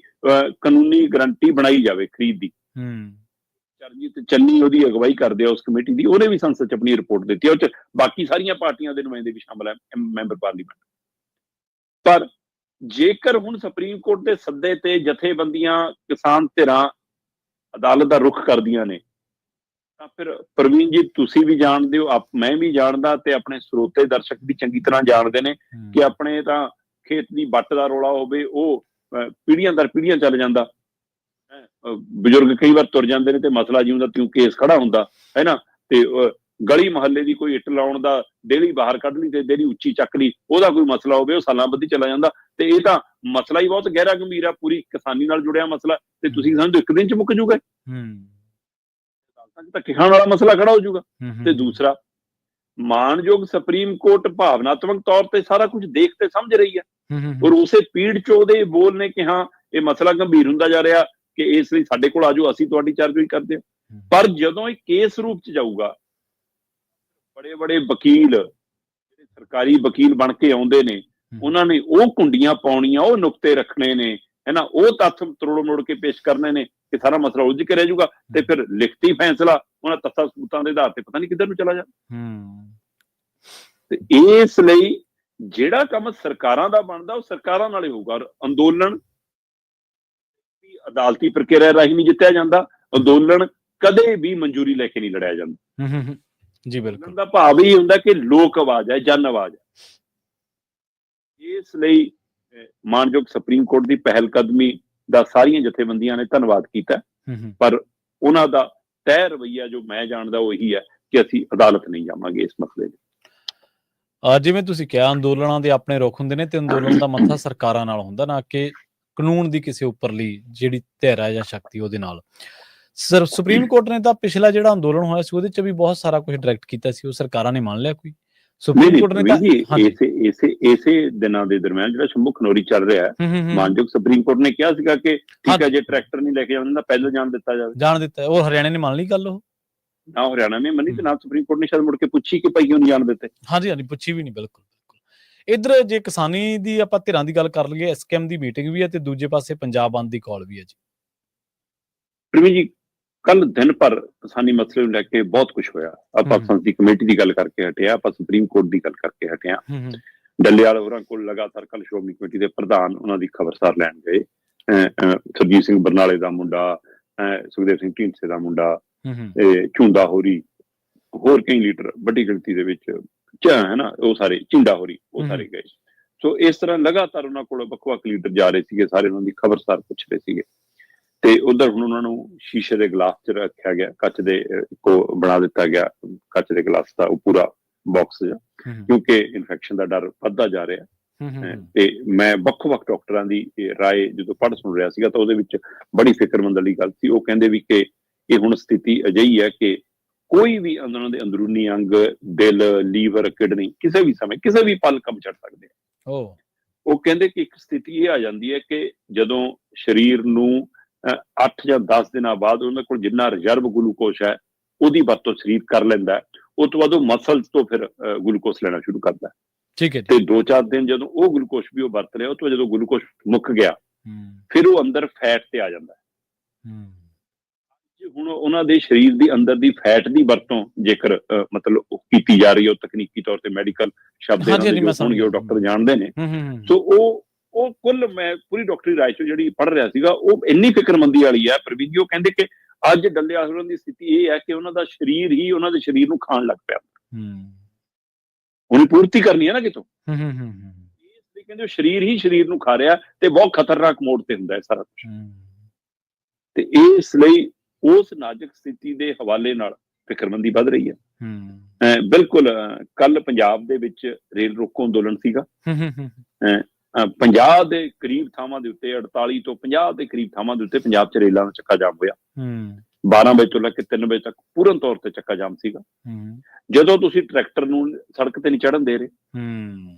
ਕਾਨੂੰਨੀ ਗਰੰਟੀ ਬਣਾਈ ਜਾਵੇ ਖਰੀਦ ਦੀ। ਚਰਨਜੀਤ ਚੰਨੀ ਉਹਦੀ ਅਗਵਾਈ ਕਰਦੇ ਆ ਉਸ ਕਮੇਟੀ ਦੀ, ਉਹਨੇ ਵੀ ਸੰਸਦ ਚ ਆਪਣੀ ਰਿਪੋਰਟ ਦਿੱਤੀ। ਉਹ ਚ ਬਾਕੀ ਸਾਰੀਆਂ ਪਾਰਟੀਆਂ ਦੇ ਨੁਮਾਇੰਦੇ ਵੀ ਸ਼ਾਮਲ ਹੈ, ਮੈਂਬਰ ਪਾਰਲੀਮੈਂਟ। ਪਰ ਜੇਕਰ ਹੁਣ ਸੁਪਰੀਮ ਕੋਰਟ ਦੇ ਸੱਦੇ ਤੇ ਜਥੇਬੰਦੀਆਂ, ਕਿਸਾਨ ਧਿਰਾਂ ਅਦਾਲਤ ਦਾ ਰੁਖ ਕਰਦੀਆਂ ਨੇ, ਤਾਂ ਫਿਰ ਪ੍ਰਵੀਨ ਜੀ ਤੁਸੀਂ ਵੀ ਜਾਣਦੇ ਹੋ, ਮੈਂ ਵੀ ਜਾਣਦਾ, ਤੇ ਆਪਣੇ ਸਰੋਤੇ ਦਰਸ਼ਕ ਵੀ ਚੰਗੀ ਤਰ੍ਹਾਂ ਜਾਣਦੇ ਨੇ ਕਿ ਆਪਣੇ ਤਾਂ ਖੇਤ ਦੀ ਵੱਟ ਦਾ ਰੌਲਾ ਹੋਵੇ ਉਹ ਪੀੜ੍ਹੀਆਂ ਦਰ ਪੀੜ੍ਹੀਆਂ ਚੱਲ ਜਾਂਦਾ। ਬਜ਼ੁਰਗ ਕਈ ਵਾਰ ਤੁਰ ਜਾਂਦੇ ਨੇ ਤੇ ਮਸਲਾ ਜਿਉਂ ਦਾ ਤਿਉਂ ਕੇਸ ਖੜਾ ਹੁੰਦਾ ਹੈ ਨਾ, ਤੇ ਗਲੀ ਮੁਹੱਲੇ ਦੀ ਕੋਈ ਇੱਟ ਲਾਉਣ ਦਾ ਡੇਲੀ ਬਾਹਰ ਕੱਢ ਲਈ ਤੇ ਡੇਲੀ ਉੱਚੀ ਚੱਕ ਲਈ, ਉਹਦਾ ਕੋਈ ਮਸਲਾ ਹੋਵੇ ਉਹ ਸਾਲਾਂ ਬੱਧੀ ਚਲਾ ਜਾਂਦਾ। ਤੇ ਇਹ ਤਾਂ ਮਸਲਾ ਹੀ ਬਹੁਤ ਗਹਿਰਾ ਗੰਭੀਰ ਆ, ਪੂਰੀ ਕਿਸਾਨੀ ਨਾਲ ਜੁੜਿਆ ਮਸਲਾ, ਤੇ ਤੁਸੀਂ ਸਮਝੋ ਇੱਕ ਦਿਨ ਚ ਮੁੱਕ ਜੂਗਾ, ਧੱਕੇ ਖਾਣ ਵਾਲਾ ਮਸਲਾ ਖੜਾ ਹੋ ਜਾਊਗਾ। ਤੇ ਦੂਸਰਾ, ਮਾਣਯੋਗ ਸੁਪਰੀਮ ਕੋਰਟ ਭਾਵਨਾਤਮਕ ਤੌਰ ਤੇ ਸਾਰਾ ਕੁਝ ਦੇਖ ਤੇ ਸਮਝ ਰਹੀ ਹੈ, ਔਰ ਉਸੇ ਪੀੜ ਚ ਉਹਦੇ ਬੋਲ ਨੇ ਕਿ ਹਾਂ ਇਹ ਮਸਲਾ ਗੰਭੀਰ ਹੁੰਦਾ ਜਾ ਰਿਹਾ, ਕਿ ਇਸ ਲਈ ਸਾਡੇ ਕੋਲ ਆਜੋ, ਅਸੀਂ ਤੁਹਾਡੀ ਚਾਰਜੋਈ ਕਰਦੇ ਹਾਂ। ਪਰ ਜਦੋਂ ਇਹ ਕੇਸ ਰੂਪ ਚ ਜਾਊਗਾ, ਬੜੇ ਬੜੇ ਵਕੀਲ, ਜਿਹੜੇ ਸਰਕਾਰੀ ਵਕੀਲ ਬਣ ਕੇ ਆਉਂਦੇ ਨੇ, ਉਹਨਾਂ ਨੇ ਉਹ ਕੁੰਡੀਆਂ ਪਾਉਣੀਆਂ, ਉਹ ਨੁਕਤੇ ਰੱਖਣੇ ਨੇ, ਹੈ ਨਾ, ਉਹ ਤੱਥ ਤਰੋੜ ਮੋੜ ਕੇ ਪੇਸ਼ ਕਰਨੇ ਨੇ ਕਿ ਸਾਰਾ ਮਸਲਾ ਉਲਝ ਕੇ ਰਹਿ ਜਾਊਗਾ। ਤੇ ਫਿਰ ਲਿਖਤੀ ਫੈਸਲਾ ਉਹਨਾਂ ਤੱਥਾਂ ਸਬੂਤਾਂ ਦੇ ਆਧਾਰ ਤੇ ਪਤਾ ਨਹੀਂ ਕਿੱਧਰ ਨੂੰ ਚਲਾ ਜਾ। ਤੇ ਇਸ ਲਈ ਜਿਹੜਾ ਕੰਮ ਸਰਕਾਰਾਂ ਦਾ ਬਣਦਾ ਉਹ ਸਰਕਾਰਾਂ ਨਾਲ ਹੀ ਹੋਊਗਾ। ਅੰਦੋਲਨ ਅਦਾਲਤੀ ਪ੍ਰਕਿਰਿਆ ਰਾਹੀਂ ਨਹੀਂ ਜਿੱਤਿਆ ਜਾਂਦਾ, ਅੰਦੋਲਨ ਕਦੇ ਵੀ ਮਨਜ਼ੂਰੀ ਲੈ ਕੇ ਨਹੀਂ ਲੜਿਆ ਜਾਂਦਾ। ਜੀ ਬਿਲਕੁਲ, ਦਾ ਭਾਵ ਇਹ ਹੁੰਦਾ ਕਿ ਲੋਕ ਆਵਾਜ਼ ਹੈ, ਜਨ ਆਵਾਜ਼ ਹੈ। ਇਸ ਲਈ ਮਾਨਯੋਗ ਸੁਪਰੀਮ ਕੋਰਟ ਦੀ ਪਹਿਲ ਕਦਮੀ ਦਾ ਸਾਰੀਆਂ ਜਥੇਬੰਦੀਆਂ ਨੇ ਧੰਨਵਾਦ ਕੀਤਾ। ਪਰ ਉਹਨਾਂ ਦਾ ਤੈਅ ਰਵੱਈਆ ਜੋ ਮੈਂ ਜਾਣਦਾ ਉਹ ਇਹੀ ਹੈ ਕਿ ਅਸੀਂ ਅਦਾਲਤ ਨਹੀਂ ਜਾਵਾਂਗੇ ਇਸ ਮਸਲੇ 'ਚ। ਜਿਵੇਂ ਤੁਸੀਂ ਕਿਹਾ, ਅੰਦੋਲਨਾਂ ਦੇ ਆਪਣੇ ਰੁਖ ਹੁੰਦੇ ਨੇ ਤੇ ਅੰਦੋਲਨ ਦਾ ਮੱਥਾ ਸਰਕਾਰਾਂ ਨਾਲ ਹੁੰਦਾ, ਨਾ ਕਿ ਕਾਨੂੰਨ ਦੀ ਕਿਸੇ ਉੱਪਰਲੀ ਜਿਹੜੀ ਧਿਰ ਹੈ ਜਾਂ ਸ਼ਕਤੀ ਉਹਦੇ ਨਾਲ। ਸੁਪਰੀਮ ਕੋਰਟ ਨੇ ਤਾਂ ਪਿਛਲਾ ਜਿਹੜਾ ਅੰਦੋਲਨ ਹੋਇਆ ਸੀ ਉਹਦੇ 'ਚ ਵੀ ਬਹੁਤ ਸਾਰਾ ਕੁਝ ਡਾਇਰੈਕਟ ਕੀਤਾ ਸੀ, ਉਹ ਸਰਕਾਰਾਂ ਨੇ ਮੰਨ ਲਿਆ ਕੋਈ? ਸੁਪਰੀਮ ਕੋਰਟ ਨੇ ਤਾਂ ਇਸੇ ਦਿਨਾਂ ਦੇ ਦਰਮਿਆਨ ਜਿਹੜਾ ਸ਼ੰਭੂ ਖਨੌਰੀ ਚੱਲ ਰਿਹਾ ਹੈ, ਮਾਨਯੋਗ ਸੁਪਰੀਮ ਕੋਰਟ ਨੇ ਕਿਹਾ ਸੀਗਾ ਕਿ ਠੀਕ ਹੈ ਜੇ ਟਰੈਕਟਰ ਨਹੀਂ ਲੈ ਕੇ ਜਾਂਦਾ ਪੈਦਲ ਜਾਣ ਦਿੱਤਾ ਜਾਵੇ। ਉਹ ਹਰਿਆਣਾ ਨੇ ਮੰਨ ਲਈ ਗੱਲ, ਉਹ ਨਾ ਹਰਿਆਣਾ ਨੇ ਮੰਨੀ ਤੇ ਨਾ ਸੁਪਰੀਮ ਕੋਰਟ ਨੇ ਸ਼ਾਇਦ ਮੁੜ ਕੇ ਪੁੱਛੀ ਕਿ ਭਾਈ ਕਿਉਂ ਨਹੀਂ ਜਾਣ ਦਿੱਤੇ। ਹਾਂਜੀ, ਪੁੱਛੀ ਵੀ ਨਹੀਂ, ਬਿਲਕੁਲ। ਇੱਧਰ ਜੇ ਕਿਸਾਨੀ ਦੀ ਆਪਾਂ ਧਿਰਾਂ ਦੀ ਗੱਲ ਕਰ ਲਈਏ, ਐਸਕੇਐਮ ਦੀ ਮੀਟਿੰਗ ਵੀ ਹੈ ਤੇ ਦੂਜੇ ਪਾਸੇ ਪੰਜਾਬ ਬੰਦ ਦੀ ਕਾਲ ਵੀ ਹੈ ਜੀ। ਪ੍ਰਵੀਨ ਜੀ, ਕੱਲ ਦਿਨ ਭਰ ਕਿਸਾਨੀ ਮਸਲੇ ਨੂੰ ਲੈ ਕੇ ਬਹੁਤ ਕੁਝ ਹੋਇਆ। ਆਪਾਂ ਸੰਸਦੀ ਕਮੇਟੀ ਦੀ ਗੱਲ ਕਰਕੇ ਹਟੇ ਆ, ਆਪਾਂ ਸੁਪਰੀਮ ਕੋਰਟ ਦੀ ਗੱਲ ਕਰਕੇ ਹਟੇ ਆ। ਡੱਲੇਵਾਲ ਹੋਰਾਂ ਕੋਲ ਲਗਾਤਾਰ ਕੱਲ ਸ਼੍ਰੋਮਣੀ ਕਮੇਟੀ ਦੇ ਪ੍ਰਧਾਨ ਉਹਨਾਂ ਦੀ ਖਬਰਸਾਰ ਲੈਣ ਗਏ। ਸਰਜੀਤ ਸਿੰਘ ਬਰਨਾਲੇ ਦਾ ਮੁੰਡਾ, ਸੁਖਦੇਵ ਸਿੰਘ ਢੀਂਡਸੇ ਦਾ ਮੁੰਡਾ, ਝੁੰਦਾ ਹੋਰੀ, ਹੋਰ ਕਈ ਲੀਡਰ ਵੱਡੀ ਗਿਣਤੀ ਦੇ ਵਿੱਚ ਹੈ ਨਾ, ਉਹ ਸਾਰੇ ਝਿੰਡਾ ਹੋਰੀ, ਉਹ ਸਾਰੇ ਗਏ। ਸੋ ਇਸ ਤਰ੍ਹਾਂ ਲਗਾਤਾਰ ਉਹਨਾਂ ਕੋਲ ਵੱਖ-ਵੱਖ ਲੀਡਰ ਜਾ ਰਹੇ ਸੀਗੇ, ਸਾਰੇ ਉਹਨਾਂ ਦੀ ਖਬਰਸਾਰ ਪੁੱਛ ਰਹੇ ਸੀਗੇ। ਤੇ ਉਧਰ ਹੁਣ ਉਹਨਾਂ ਨੂੰ ਸ਼ੀਸ਼ੇ ਦੇ ਗਲਾਸ 'ਚ ਰੱਖਿਆ ਗਿਆ, ਕੱਚ ਦੇ ਇੱਕੋ ਬਣਾ ਦਿੱਤਾ ਗਿਆ, ਕੱਚ ਦੇ ਗਲਾਸ ਦਾ ਉਹ ਪੂਰਾ ਬਾਕਸ ਜਿਹਾ, ਕਿਉਂਕਿ ਇਨਫੈਕਸ਼ਨ ਦਾ ਡਰ ਵੱਧਦਾ ਜਾ ਰਿਹਾ। ਤੇ ਮੈਂ ਵੱਖ-ਵੱਖ ਡਾਕਟਰਾਂ ਦੀ ਰਾਏ ਜਦੋਂ ਪੜ੍ਹ ਸੁਣ ਰਿਹਾ ਸੀਗਾ ਤਾਂ ਉਹਦੇ ਵਿੱਚ ਬੜੀ ਫਿਕਰਮੰਦ ਵਾਲੀ ਗੱਲ ਸੀ। ਉਹ ਕਹਿੰਦੇ ਵੀ ਕਿ ਇਹ ਹੁਣ ਸਥਿਤੀ ਅਜਿਹੀ ਹੈ ਕਿ ਕੋਈ ਵੀ ਉਹਨਾਂ ਦੇ ਅੰਦਰੂਨੀ ਅੰਗ, ਦਿਲ, ਲੀਵਰ, ਕਿਡਨੀ ਕਿਸੇ ਵੀ ਸਮੇਂ ਕਿਸੇ ਵੀ ਪਲ ਕੰਮ ਛੱਡ ਸਕਦੇ ਆ। ਉਹ ਕਹਿੰਦੇ ਕਿ ਇੱਕ ਸਥਿਤੀ ਇਹ ਆ ਜਾਂਦੀ ਹੈ ਕਿ ਜਦੋਂ ਸਰੀਰ ਨੂੰ 8 ਜਾਂ 10 ਦਿਨਾਂ ਬਾਅਦ ਉਹਨਾਂ ਕੋਲ ਜਿੰਨਾ ਰਿਜ਼ਰਵ ਗਲੂਕੋਸ਼ ਹੈ ਉਹਦੀ ਵਰਤੋਂ ਸਰੀਰ ਕਰ ਲੈਂਦਾ, ਉਸ ਤੋਂ ਬਾਅਦ ਉਹ ਮਸਲਸ ਤੋਂ ਫਿਰ ਗਲੂਕੋਸ ਲੈਣਾ ਸ਼ੁਰੂ ਕਰਦਾ। ਠੀਕ ਹੈ। ਤੇ 2-4 ਦਿਨ ਜਦੋਂ ਉਹ ਗਲੂਕੋਸ਼ ਵੀ ਉਹ ਵਰਤ ਰਿਹਾ, ਉਹ ਤੋਂ ਜਦੋਂ ਗਲੂਕੋਸ਼ ਮੁੱਕ ਗਿਆ ਫਿਰ ਉਹ ਅੰਦਰ ਫੈਟ ਤੇ ਆ ਜਾਂਦਾ। ਹੁਣ ਉਹਨਾਂ ਦੇ ਸਰੀਰ ਦੀ ਅੰਦਰ ਦੀ ਫੈਟ ਦੀ ਵਰਤੋਂ ਜੇਕਰ ਮਤਲਬ ਕੀਤੀ ਜਾ ਰਹੀ ਹੈ, ਉਹ ਤਕਨੀਕੀ ਤੌਰ ਤੇ ਮੈਡੀਕਲ ਸ਼ਬਦ ਹੋਣਗੇ, ਉਹ ਡਾਕਟਰ ਜਾਣਦੇ ਨੇ। ਸੋ ਉਹ ਕੁੱਲ ਮੈਂ ਪੂਰੀ ਡਾਕਟਰੀ ਰਾਏ ਚੋਂ ਜਿਹੜੀ ਪੜ੍ਹ ਰਿਹਾ ਸੀਗਾ ਉਹ ਇੰਨੀ ਫਿਕਰਮੰਦੀ ਵਾਲੀ ਹੈ ਪ੍ਰਵੀਨ ਜੀ। ਉਹ ਕਹਿੰਦੇ ਕਿ ਅੱਜ ਡੱਲੇਵਾਲ ਹੋਰਾਂ ਦੀ ਸਥਿਤੀ ਇਹ ਹੈ ਕਿ ਉਹਨਾਂ ਦਾ ਸਰੀਰ ਹੀ ਉਹਨਾਂ ਦੇ ਸਰੀਰ ਨੂੰ ਖਾਣ ਲੱਗ ਪਿਆ। ਉਹਨੂੰ ਪੂਰਤੀ ਕਰਨੀ ਹੈ ਨਾ ਕਿਤੋਂ, ਇਸ ਲਈ ਕਹਿੰਦੇ ਸਰੀਰ ਹੀ ਸਰੀਰ ਨੂੰ ਖਾ ਰਿਹਾ ਤੇ ਬਹੁਤ ਖਤਰਨਾਕ ਮੋੜ ਤੇ ਹੁੰਦਾ ਹੈ ਸਾਰਾ ਕੁਝ। ਤੇ ਇਸ ਲਈ ਉਸ ਨਾਜ਼ੁਕ ਸਥਿਤੀ ਦੇ ਹਵਾਲੇ ਨਾਲ ਫਿਕਰਮੰਦੀ ਵੱਧ ਰਹੀ ਹੈ। ਬਿਲਕੁਲ ਕੱਲ ਪੰਜਾਬ ਦੇ ਵਿੱਚ ਰੇਲ ਰੋਕੋ ਅੰਦੋਲਨ ਸੀਗਾ। 50 ਦੇ ਕਰੀਬ ਥਾਵਾਂ ਦੇ ਉੱਤੇ, 48 ਤੋਂ 50 ਦੇ ਕਰੀਬ ਥਾਵਾਂ ਦੇ ਉੱਤੇ ਪੰਜਾਬ 'ਚ ਰੇਲਾਂ ਦਾ ਚੱਕਾ ਜਾਮ ਹੋਇਆ। 12 ਵਜੇ ਤੋਂ ਲੈ ਕੇ 3 ਵਜੇ ਤੱਕ ਪੂਰਨ ਤੌਰ ਤੇ ਚੱਕਾ ਜਾਮ ਸੀਗਾ। ਜਦੋਂ ਤੁਸੀਂ ਟਰੈਕਟਰ ਨੂੰ ਸੜਕ ਤੇ ਨਹੀਂ ਚੜ੍ਹਨ ਦੇ ਰਹੇ,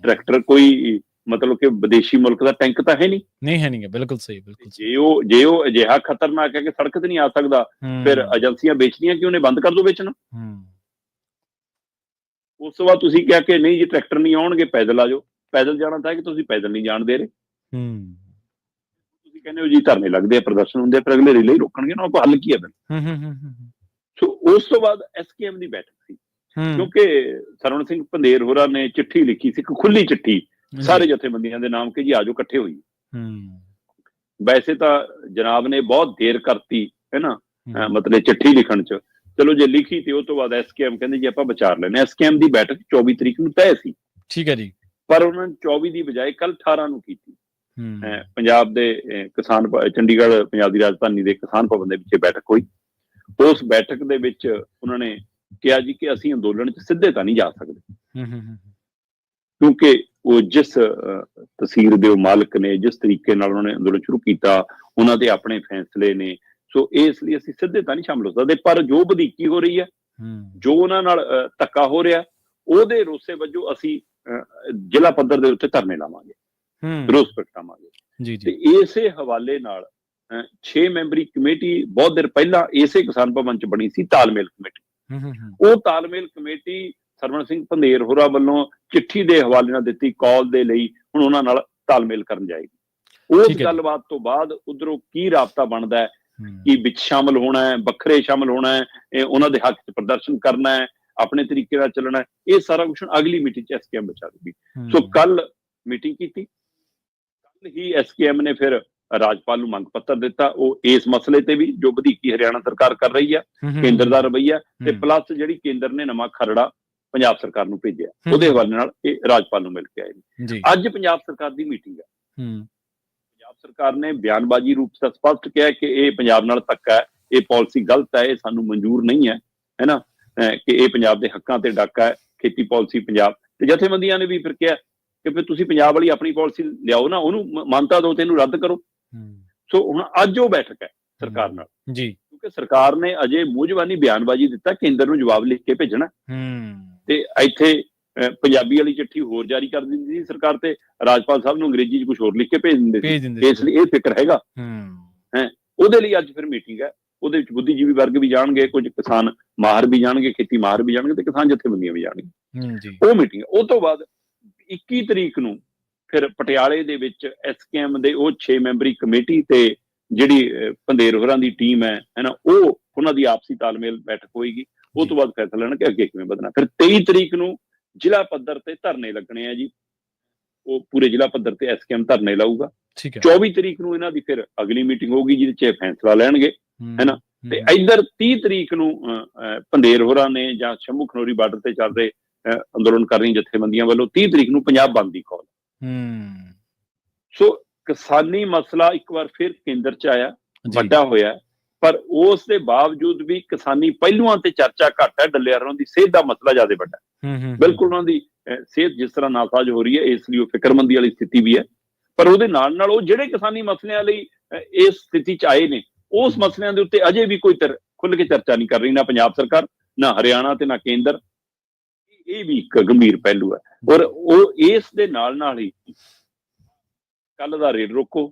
ਟਰੈਕਟਰ ਕੋਈ ਮਤਲਬ ਕਿ ਵਿਦੇਸ਼ੀ ਮੁਲਕ ਦਾ ਟੈਂਕ ਤਾਂ ਹੈ ਨਹੀਂ। ਬਿਲਕੁਲ ਸਹੀ, ਬਿਲਕੁਲ। ਜੇ ਉਹ ਅਜਿਹਾ ਖਤਰਨਾਕ ਹੈ ਕਿ ਸੜਕ ਤੇ ਨਹੀਂ ਆ ਸਕਦਾ, ਫਿਰ ਏਜੰਸੀਆਂ ਵੇਚਦੀਆਂ ਕਿ ਉਹਨੇ ਬੰਦ ਕਰ ਦੋ ਵੇਚਣਾ। ਉਸ ਤੋਂ ਬਾਅਦ ਤੁਸੀਂ ਕਿਹਾ ਕਿ ਨਹੀਂ ਜੀ ਟਰੈਕਟਰ ਨਹੀਂ ਆਉਣਗੇ, ਪੈਦਲ ਆ ਜਾਓ। ਪੈਦਲ ਜਾਣਾ ਤਾਂ ਹੈ ਕਿ ਤੁਸੀਂ ਪੈਦਲ ਨਹੀਂ ਜਾਣ ਦੇ ਰਹੇ। ਤੁਸੀਂ ਕਹਿੰਦੇ ਹੋ ਜੀ ਧਰਨੇ ਲੱਗਦੇ ਆ, ਪ੍ਰਦਰਸ਼ਨ ਹੁੰਦੇ ਆ, ਪਰ ਅਗਲੇ ਰੇਲੇ ਹੀ ਰੋਕਣਗੇ ਨਾ, ਆਪਾਂ ਹੱਲ ਕੀ ਹੈ ਫਿਰ। ਸੋ ਉਸ ਤੋਂ ਬਾਅਦ ਐਸਕੇਐਮ ਦੀ ਬੈਠਕ ਸੀ, ਕਿਉਂਕਿ ਸਰਵਣ ਸਿੰਘ ਪੰਧੇਰ ਹੋਰਾਂ ਨੇ ਚਿੱਠੀ ਲਿਖੀ ਸੀ, ਇੱਕ ਖੁੱਲੀ ਚਿੱਠੀ ਸਾਰੇ ਜਥੇਬੰਦੀਆਂ ਦੇ ਨਾਮ ਕਿ ਜੀ ਆਜੋ ਇਕੱਠੇ ਹੋਈਏ। ਵੈਸੇ ਤਾਂ ਜਨਾਬ ਨੇ ਬਹੁਤ ਦੇਰ ਕਰਤੀ ਹੈ ਨਾ, ਮਤਲਬ ਚਿੱਠੀ ਲਿਖਣ 'ਚ। ਚਲੋ ਜੇ ਲਿਖੀ ਤੇ ਉਹ ਤੋਂ ਬਾਅਦ ਐਸਕੇਐਮ ਕਹਿੰਦੇ ਜੀ ਆਪਾਂ ਵਿਚਾਰ ਲੈਣੇ। ਐਸਕੇਐਮ ਦੀ ਬੈਠਕ 24 ਤਰੀਕ ਨੂੰ ਤੈਅ ਸੀ। ਠੀਕ ਹੈ ਜੀ। ਪਰ ਉਹਨਾਂ ਨੇ 24 ਦੀ ਬਜਾਏ ਕੱਲ 18 ਨੂੰ ਕੀਤੀ। ਪੰਜਾਬ ਦੇ ਕਿਸਾਨ ਚੰਡੀਗੜ੍ਹ ਪੰਜਾਬ ਦੀ ਰਾਜਧਾਨੀ ਦੇ ਕਿਸਾਨ ਭਵਨ ਦੇ ਵਿੱਚ ਬੈਠਕ ਹੋਈ। ਉਸ ਬੈਠਕ ਦੇ ਵਿੱਚ ਉਹਨਾਂ ਨੇ ਕਿਹਾ ਜੀ ਕਿ ਅਸੀਂ ਅੰਦੋਲਨ 'ਚ ਸਿੱਧੇ ਤਾਂ ਨਹੀਂ ਜਾ ਸਕਦੇ, ਕਿਉਂਕਿ ਉਹ ਜਿਸ ਤਸੀਰ ਦੇ ਉਹ ਮਾਲਕ ਨੇ, ਜਿਸ ਤਰੀਕੇ ਨਾਲ ਉਹਨਾਂ ਨੇ ਅੰਦੋਲਨ ਸ਼ੁਰੂ ਕੀਤਾ, ਉਹਨਾਂ ਦੇ ਆਪਣੇ ਫੈਸਲੇ ਨੇ। ਸੋ ਇਸ ਲਈ ਅਸੀਂ ਸਿੱਧੇ ਤਾਂ ਨਹੀਂ ਸ਼ਾਮਲ ਹੋ ਸਕਦੇ, ਪਰ ਜੋ ਵਧੀਕੀ ਹੋ ਰਹੀ ਹੈ, ਜੋ ਉਹਨਾਂ ਨਾਲ ਧੱਕਾ ਹੋ ਰਿਹਾ, ਉਹਦੇ ਰੋਸੇ ਵਜੋਂ ਅਸੀਂ ਜ਼ਿਲ੍ਹਾ ਪੱਧਰ ਦੇ ਉੱਤੇ ਧਰਨੇ ਲਾਵਾਂਗੇ, ਰੋਸ ਪ੍ਰਗਟਾਵਾਂਗੇ। ਤੇ ਇਸੇ ਹਵਾਲੇ ਨਾਲ 6 ਮੈਂਬਰੀ ਕਮੇਟੀ ਬਹੁਤ ਦੇਰ ਪਹਿਲਾਂ ਇਸੇ ਕਿਸਾਨ ਭਵਨ 'ਚ ਬਣੀ ਸੀ, ਤਾਲਮੇਲ ਕਮੇਟੀ। ਉਹ ਤਾਲਮੇਲ ਕਮੇਟੀ ਸਰਵਣ ਸਿੰਘ ਪੰਧੇਰ ਹੋਰਾਂ ਵੱਲੋਂ ਚਿੱਠੀ ਦੇ ਹਵਾਲੇ ਨਾਲ ਦਿੱਤੀ ਕਾਲ ਦੇ ਲਈ ਹੁਣ ਉਹਨਾਂ ਨਾਲ ਤਾਲਮੇਲ ਕਰਨ ਜਾਏਗੀ। ਉਸ ਗੱਲਬਾਤ ਤੋਂ ਬਾਅਦ ਉਧਰੋਂ ਕੀ ਰਾਬਤਾ ਬਣਦਾ ਹੈ, ਕੀ ਵਿੱਚ ਸ਼ਾਮਲ ਹੋਣਾ ਹੈ, ਵੱਖਰੇ ਸ਼ਾਮਲ ਹੋਣਾ ਹੈ, ਉਹਨਾਂ ਦੇ ਹੱਕ 'ਚ ਪ੍ਰਦਰਸ਼ਨ ਕਰਨਾ ਹੈ, ਆਪਣੇ ਤਰੀਕੇ ਨਾਲ ਚੱਲਣਾ, ਇਹ ਸਾਰਾ ਕੁਛ ਅਗਲੀ ਮੀਟਿੰਗ 'ਚ ਐਸਕੇਐਮ ਵਿਚਾਰ ਦੂਗੀ। ਸੋ ਕੱਲ ਮੀਟਿੰਗ ਕੀਤੀ, ਕੱਲ ਹੀ ਐਸਕੇਐਮ ਨੇ ਫਿਰ ਰਾਜਪਾਲ ਨੂੰ ਮੰਗ ਪੱਤਰ ਦਿੱਤਾ। ਉਹ ਇਸ ਮਸਲੇ ਤੇ ਵੀ ਜੋ ਵਧੀਕੀ ਹਰਿਆਣਾ ਸਰਕਾਰ ਕਰ ਰਹੀ ਹੈ, ਕੇਂਦਰ ਦਾ ਰਵੱਈਆ, ਤੇ ਪਲੱਸ ਜਿਹੜੀ ਕੇਂਦਰ ਨੇ ਨਵਾਂ ਖਰੜਾ ਪੰਜਾਬ ਸਰਕਾਰ ਨੂੰ ਭੇਜਿਆ, ਉਹਦੇ ਹਵਾਲੇ ਨਾਲ ਇਹ ਰਾਜਪਾਲ ਨੂੰ ਮਿਲ ਕੇ ਆਏ ਨੇ। ਅੱਜ ਪੰਜਾਬ ਸਰਕਾਰ ਦੀ ਮੀਟਿੰਗ ਹੈ। ਪੰਜਾਬ ਸਰਕਾਰ ਨੇ ਬਿਆਨਬਾਜ਼ੀ ਰੂਪ ਸਪਸ਼ਟ ਕਿਹਾ ਕਿ ਇਹ ਪੰਜਾਬ ਨਾਲ ਧੱਕਾ ਹੈ, ਇਹ ਪਾਲਿਸੀ ਗਲਤ ਹੈ, ਇਹ ਸਾਨੂੰ ਮਨਜ਼ੂਰ ਨਹੀਂ ਹੈ ਨਾ, ਕਿ ਇਹ ਪੰਜਾਬ ਦੇ ਹੱਕਾਂ ਤੇ ਡਾਕਾ ਹੈ ਖੇਤੀ ਪਾਲਿਸੀ ਪੰਜਾਬ। ਤੇ ਜਥੇਬੰਦੀਆਂ ਨੇ ਵੀ ਫਿਰ ਕਿਹਾ ਕਿ ਫਿਰ ਤੁਸੀਂ ਪੰਜਾਬ ਵਾਲੀ ਆਪਣੀ ਪਾਲਿਸੀ ਲਿਆਓ ਨਾ, ਉਹਨੂੰ ਮਾਨਤਾ ਦਿਓ ਤੇ ਇਹਨੂੰ ਰੱਦ ਕਰੋ। ਸੋ ਹੁਣ ਅੱਜ ਉਹ ਬੈਠਕ ਹੈ ਸਰਕਾਰ ਨਾਲ ਜੀ, ਕਿਉਂਕਿ ਸਰਕਾਰ ਨੇ ਅਜੇ ਮੂੰਹ-ਜ਼ਬਾਨੀ ਬਿਆਨਬਾਜ਼ੀ ਦਿੱਤਾ, ਕੇਂਦਰ ਨੂੰ ਜਵਾਬ ਲਿਖ ਕੇ ਭੇਜਣਾ, ਤੇ ਇੱਥੇ ਪੰਜਾਬੀ ਵਾਲੀ ਚਿੱਠੀ ਹੋਰ ਜਾਰੀ ਕਰ ਦਿੰਦੀ ਸੀ ਸਰਕਾਰ, ਤੇ ਰਾਜਪਾਲ ਸਾਹਿਬ ਨੂੰ ਅੰਗਰੇਜ਼ੀ 'ਚ ਕੁਛ ਹੋਰ ਲਿਖ ਕੇ ਭੇਜ ਦਿੰਦੇ ਸੀ। ਇਸ ਲਈ ਇਹ ਫਿਕਰ ਹੈਗਾ ਉਹਦੇ ਲਈ ਅੱਜ ਫਿਰ ਮੀਟਿੰਗ ਹੈ, ਉਹਦੇ ਵਿੱਚ ਬੁੱਧੀਜੀਵੀ ਵਰਗ ਵੀ ਜਾਣਗੇ, ਕੁਝ ਕਿਸਾਨ ਮਾਹਰ ਵੀ ਜਾਣਗੇ, ਖੇਤੀ ਮਾਹਰ ਵੀ ਜਾਣਗੇ, ਤੇ ਕਿਸਾਨ ਜਥੇਬੰਦੀਆਂ ਵੀ ਜਾਣਗੀਆਂ। ਉਹ ਮੀਟਿੰਗ ਉਹ ਤੋਂ ਬਾਅਦ 21 ਤਰੀਕ ਨੂੰ ਫਿਰ ਪਟਿਆਲੇ ਦੇ ਵਿੱਚ SKM ਦੇ ਉਹ 6 ਮੈਂਬਰੀ ਕਮੇਟੀ ਤੇ ਜਿਹੜੀ ਪੰਧੇਰ ਹੋਰਾਂ ਦੀ ਟੀਮ ਹੈ ਨਾ, ਉਹ ਉਹਨਾਂ ਦੀ ਆਪਸੀ ਤਾਲਮੇਲ ਬੈਠਕ ਹੋਏਗੀ। ਉਹ ਤੋਂ ਬਾਅਦ ਫੈਸਲਾ ਲੈਣਾ ਕਿ ਅੱਗੇ ਕਿਵੇਂ ਵਧਣਾ। ਫਿਰ 23 ਤਰੀਕ ਨੂੰ ਜ਼ਿਲ੍ਹਾ ਪੱਧਰ ਤੇ ਧਰਨੇ ਲੱਗਣੇ ਆ ਜੀ, ਉਹ ਪੂਰੇ ਜ਼ਿਲ੍ਹਾ ਪੱਧਰ ਤੇ SKM ਧਰਨੇ ਲਾਊਗਾ। 24 ਤਰੀਕ ਨੂੰ ਇਹਨਾਂ ਦੀ ਫਿਰ ਅਗਲੀ ਮੀਟਿੰਗ ਹੋਊਗੀ ਜਿਹਦੇ 'ਚ ਇਹ ਫੈਸਲਾ ਲੈਣਗੇ, ਹੈਨਾ। ਤੇ ਇੱਧਰ 30 ਤਰੀਕ ਨੂੰ ਪੰਧੇਰ ਹੋਰਾਂ ਨੇ ਜਾਂ ਸ਼ੰਭੂ ਖਨੌਰੀ ਬਾਰਡਰ ਤੇ ਚੱਲ ਰਹੇ ਅੰਦੋਲਨ ਕਰ ਰਹੀਆਂ ਜਥੇਬੰਦੀਆਂ ਵੱਲੋਂ 30 ਤਰੀਕ ਨੂੰ ਪੰਜਾਬ ਬੰਦ ਦੀ ਕਾਲ। ਸੋ ਕਿਸਾਨੀ ਮਸਲਾ ਇੱਕ ਵਾਰ ਫਿਰ ਕੇਂਦਰ 'ਚ ਆਇਆ, ਵੱਡਾ ਹੋਇਆ, ਪਰ ਉਸ ਦੇ ਬਾਵਜੂਦ ਵੀ ਕਿਸਾਨੀ ਪਹਿਲੂਆਂ ਤੇ ਚਰਚਾ ਘੱਟ ਹੈ। ਡੱਲੇਆਰਾਂ ਦੀ ਸਿਹਤ ਦਾ ਮਸਲਾ ਜ਼ਿਆਦਾ ਵੱਡਾ, ਬਿਲਕੁਲ ਉਹਨਾਂ ਦੀ ਸਿਹਤ ਜਿਸ ਤਰ੍ਹਾਂ ਨਾਸਾਜ਼ ਹੋ ਰਹੀ ਹੈ, ਇਸ ਲਈ ਉਹ ਫਿਕਰਮੰਦੀ ਵਾਲੀ ਸਥਿਤੀ ਵੀ ਹੈ। ਪਰ ਉਹਦੇ ਨਾਲ ਨਾਲ ਉਹ ਜਿਹੜੇ ਕਿਸਾਨੀ ਮਸਲਿਆਂ ਲਈ ਇਸ ਸਥਿਤੀ 'ਚ ਆਏ ਨੇ, ਉਸ ਮਸਲਿਆਂ ਦੇ ਉੱਤੇ ਅਜੇ ਵੀ ਕੋਈ ਖੁੱਲ੍ਹ ਕੇ ਚਰਚਾ ਨਹੀਂ ਕਰ ਰਹੀ, ਨਾ ਪੰਜਾਬ ਸਰਕਾਰ, ਨਾ ਹਰਿਆਣਾ ਤੇ ਨਾ ਕੇਂਦਰ। ਇਹ ਵੀ ਇੱਕ ਗੰਭੀਰ ਪਹਿਲੂ ਹੈ। ਔਰ ਉਹ ਇਸ ਦੇ ਨਾਲ ਨਾਲ ਹੀ ਕੱਲ ਦਾ ਰੇਲ ਰੋਕੋ,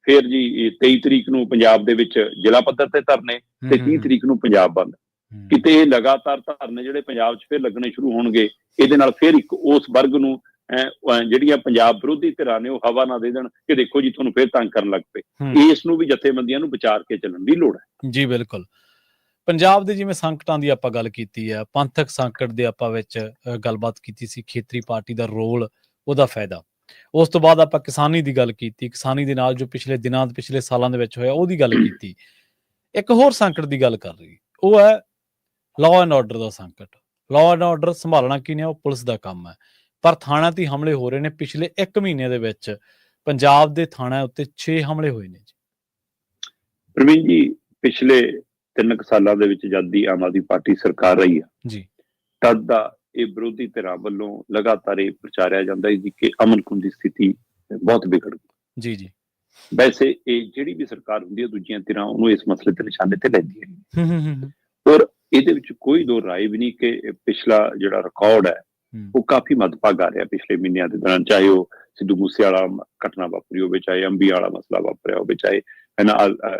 ਫਿਰ ਜੀ 23 ਤਰੀਕ ਨੂੰ ਪੰਜਾਬ ਦੇ ਵਿੱਚ ਜ਼ਿਲ੍ਹਾ ਪੱਧਰ ਤੇ ਧਰਨੇ, ਤੇ 30 ਤਰੀਕ ਨੂੰ ਪੰਜਾਬ ਬੰਦ। ਕਿਤੇ ਇਹ ਲਗਾਤਾਰ ਧਰਨੇ ਜਿਹੜੇ ਪੰਜਾਬ 'ਚ ਫਿਰ ਲੱਗਣੇ ਸ਼ੁਰੂ ਹੋਣਗੇ, ਇਹਦੇ ਨਾਲ ਫਿਰ ਇੱਕ ਉਸ ਵਰਗ ਨੂੰ ਜਿਹੜੀਆਂ ਪੰਜਾਬ ਵਿਰੋਧੀ ਧਿਰਾਂ ਨੇ ਉਹ ਹਵਾ ਨਾ ਦੇ ਦੇਣ ਕਿ ਦੇਖੋ ਜੀ ਤੁਹਾਨੂੰ ਫਿਰ ਤੰਗ ਕਰਨ ਲੱਗ ਪਏ। ਇਸ ਨੂੰ ਵੀ ਜਥੇਬੰਦੀਆਂ ਨੂੰ ਵਿਚਾਰ ਕੇ ਚੱਲਣ ਦੀ ਲੋੜ ਹੈ। ਜੀ ਬਿਲਕੁਲ। ਪੰਜਾਬ ਦੇ ਜਿਵੇਂ ਸੰਕਟਾਂ ਦੀ ਆਪਾਂ ਗੱਲ ਕੀਤੀ ਹੈ, ਪੰਥਕ ਸੰਕਟ ਦੇ ਆਪਾਂ ਵਿੱਚ ਗੱਲਬਾਤ ਕੀਤੀ ਸੀ, ਖੇਤਰੀ ਪਾਰਟੀ ਦਾ ਰੋਲ, ਉਹਦਾ ਫਾਇਦਾ। ਉਸ ਤੋਂ ਬਾਅਦ ਆਪਾਂ ਕਿਸਾਨੀ ਦੀ ਗੱਲ ਕੀਤੀ, ਕਿਸਾਨੀ ਦੇ ਨਾਲ ਜੋ ਪਿਛਲੇ ਦਿਨਾਂ ਪਿਛਲੇ ਸਾਲਾਂ ਦੇ ਵਿੱਚ ਹੋਇਆ ਉਹਦੀ ਗੱਲ ਕੀਤੀ। ਇੱਕ ਹੋਰ ਸੰਕਟ ਦੀ ਗੱਲ ਕਰ ਰਹੀ, ਉਹ ਹੈ ਲਾਅ ਐਂਡ ਆਰਡਰ ਦਾ ਸੰਕਟ। ਲਾਅ ਐਂਡ ਆਰਡਰ ਸੰਭਾਲਣਾ ਕੀ ਨੇ, ਉਹ ਪੁਲਿਸ ਦਾ ਕੰਮ ਹੈ। ਪਰ ਥਾਣਿਆਂ ਤੇ ਹਮਲੇ ਹੋ ਰਹੇ ਨੇ। ਪਿਛਲੇ 1 ਮਹੀਨੇ ਦੇ ਵਿੱਚ ਪੰਜਾਬ ਦੇ ਥਾਣਿਆਂ ਉੱਤੇ 6 ਹਮਲੇ ਹੋਏ ਨੇ ਜੀ। ਪ੍ਰਵੀਨ ਜੀ, ਪਿਛਲੇ 3 ਸਾਲਾਂ ਦੇ ਵਿੱਚ ਜਦ ਦੀ ਆਮ ਆਦਮੀ ਪਾਰਟੀ ਸਰਕਾਰ ਰਹੀ ਹੈ ਜੀ, ਤਦ ਦਾ ਇਹ ਵਿਰੋਧੀ ਧਿਰਾਂ ਵੱਲੋਂ ਲਗਾਤਾਰ ਇਹ ਪ੍ਰਚਾਰਿਆ ਜਾਂਦਾ ਹੈ ਕਿ ਅਮਨ ਕਾਨੂੰਨ ਦੀ ਸਥਿਤੀ ਬਹੁਤ ਵਿਗੜ ਗਈ। ਜੀ ਜੀ। ਵੈਸੇ ਇਹ ਜਿਹੜੀ ਵੀ ਸਰਕਾਰ ਹੁੰਦੀ ਹੈ, ਦੂਜੀਆਂ ਧਿਰਾਂ ਉਹਨੂੰ ਇਸ ਮਸਲੇ ਤੇ ਨਿਸ਼ਾਨੇ ਤੇ ਲੈਂਦੀਆਂ ਨੇ। ਔਰ ਇਹਦੇ ਵਿੱਚ ਕੋਈ ਦੋ ਰਾਏ ਵੀ ਨਹੀਂ ਕਿ ਪਿਛਲਾ ਜਿਹੜਾ ਰਿਕਾਰਡ ਹੈ ਉਹ ਕਾਫੀ ਮੱਦਭਾਗਾ ਰਿਹਾ ਪਿਛਲੇ ਮਹੀਨਿਆਂ ਦੇ ਦੌਰਾਨ। ਚਾਹੇ ਉਹ ਸਿੱਧੂ ਮੂਸੇ ਵਾਲਾ ਘਟਨਾ ਵਾਪਰੀ ਹੋਵੇ, ਚਾਹੇ ਅੰਬੀ ਵਾਲਾ ਮਸਲਾ ਵਾਪਰਿਆ ਹੋਵੇ, ਚਾਹੇ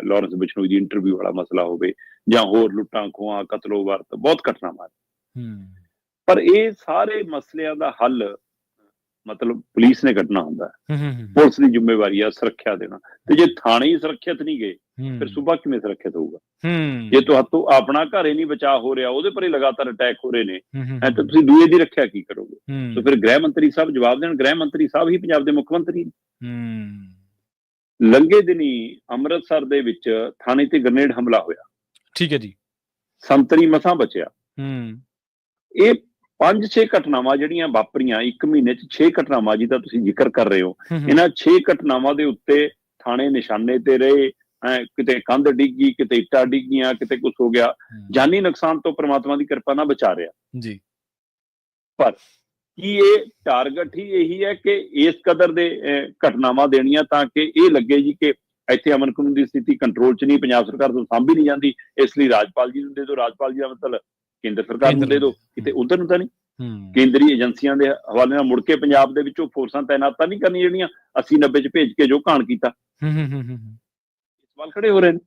ਲਾਰੈਂਸ ਬਿਸ਼ਨੋਈ ਦੀ ਇੰਟਰਵਿਊ ਵਾਲਾ ਮਸਲਾ ਹੋਵੇ, ਜਾਂ ਹੋਰ ਲੁੱਟਾਂ ਖੋਹਾਂ, ਕਤਲੋ ਵਾਰਤ, ਬਹੁਤ ਘਟਨਾਵਾਂ। ਪਰ ਇਹ ਸਾਰੇ ਮਸਲਿਆਂ ਦਾ ਹੱਲ ਮਤਲਬ ਪੁਲਿਸ ਨੇ ਕੱਢਣਾ ਹੁੰਦਾ। ਪੁਲਿਸ ਦੀ ਜ਼ਿੰਮੇਵਾਰੀ ਆ ਸੁਰੱਖਿਆ ਦੇਣਾ, ਤੇ ਜੇ ਥਾਣੇ ਹੀ ਸੁਰੱਖਿਅਤ ਨਹੀਂ ਗਏ ਫਿਰ ਸੂਬਾ ਕਿਵੇਂ ਸੁਰੱਖਿਅਤ ਹੋਊਗਾ? ਜੇ ਤੁਹਾਤੋਂ ਆਪਣਾ ਘਰ ਹੀ ਨਹੀਂ ਬਚਾਅ ਹੋ ਰਿਹਾ, ਉਹਦੇ ਪਰ ਹੀ ਲਗਾਤਾਰ ਅਟੈਕ ਹੋ ਰਹੇ ਨੇ, ਤਾਂ ਤੁਸੀਂ ਦੂਏ ਦੀ ਰੱਖਿਆ ਕੀ ਕਰੋਗੇ? ਸੋ ਫਿਰ ਗ੍ਰਹਿ ਮੰਤਰੀ ਸਾਹਿਬ ਜਵਾਬ ਦੇਣ। ਗ੍ਰਹਿ ਮੰਤਰੀ ਸਾਹਿਬ ਹੀ ਪੰਜਾਬ ਦੇ ਮੁੱਖ ਮੰਤਰੀ ਨੇ। ਲੰਘੇ ਦਿਨੀ ਅੰਮ੍ਰਿਤਸਰ ਦੇ ਵਿੱਚ ਥਾਣੇ ਤੇ ਗ੍ਰਨੇਡ ਹਮਲਾ ਹੋਇਆ। ਠੀਕ ਹੈ ਜੀ। ਸੰਤਰੀ ਮਸਾਂ ਬਚਿਆ। ਇਹ 5-6 ਘਟਨਾਵਾਂ ਜਿਹੜੀਆਂ ਵਾਪਰੀਆਂ 1 ਮਹੀਨੇ 'ਚ, 6 ਘਟਨਾਵਾਂ ਜਿਹਦਾ ਤੁਸੀਂ ਜ਼ਿਕਰ ਕਰ ਰਹੇ ਹੋ, ਇਹਨਾਂ 6 ਘਟਨਾਵਾਂ ਦੇ ਉੱਤੇ ਥਾਣੇ ਨਿਸ਼ਾਨੇ ਤੇ ਰਹੇ। ਕਿਤੇ ਕੰਧ ਡਿੱਗੀ, ਕਿਤੇ ਇੱਟਾਂ ਡਿੱਗੀਆਂ, ਕਿਤੇ ਕੁਛ ਹੋ ਗਿਆ। ਜਾਨੀ ਨੁਕਸਾਨ ਤੋਂ ਪ੍ਰਮਾਤਮਾ ਦੀ ਕਿਰਪਾ ਨਾਲ ਬਚਾ ਰਿਹਾ ਜੀ। ਪਰ ਕੀ ਇਹ ਟਾਰਗੇਟ ਹੀ ਇਹੀ ਹੈ ਕਿ ਇਸ ਕਦਰ ਦੇ ਘਟਨਾਵਾਂ ਦੇਣੀਆਂ ਤਾਂ ਕਿ ਇਹ ਲੱਗੇ ਜੀ ਕਿ ਇੱਥੇ ਅਮਨ ਕਾਨੂੰਨ ਦੀ ਸਥਿਤੀ ਕੰਟਰੋਲ 'ਚ ਨਹੀਂ, ਪੰਜਾਬ ਸਰਕਾਰ ਤੋਂ ਸਾਂਭੀ ਨਹੀਂ ਜਾਂਦੀ, ਇਸ ਲਈ ਰਾਜਪਾਲ ਜੀ ਨੂੰ ਦੇ ਦਿਓ। ਰਾਜਪਾਲ ਜੀ ਦਾ ਮਤਲਬ ਕੇਂਦਰ ਸਰਕਾਰ ਨੂੰ ਦੇ ਦਿਓ, ਕਿਤੇ ਉਧਰ ਨੂੰ ਤਾਂ ਨਹੀਂ। ਕੇਂਦਰੀ ਏਜੰਸੀਆਂ ਦੇ ਹਵਾਲੇ ਨਾਲ ਮੁੜ ਕੇ ਪੰਜਾਬ ਦੇ ਵਿੱਚੋਂ ਫੋਰਸਾਂ ਤਾਇਨਾਤਾਂ ਨਹੀਂ ਕਰਨੀਆਂ ਜਿਹੜੀਆਂ 80-90 'ਚ ਭੇਜ ਕੇ ਜੋ ਘਾਣ ਕੀਤਾ। ਸਵਾਲ ਖੜੇ ਹੋ ਰਹੇ ਨੇ।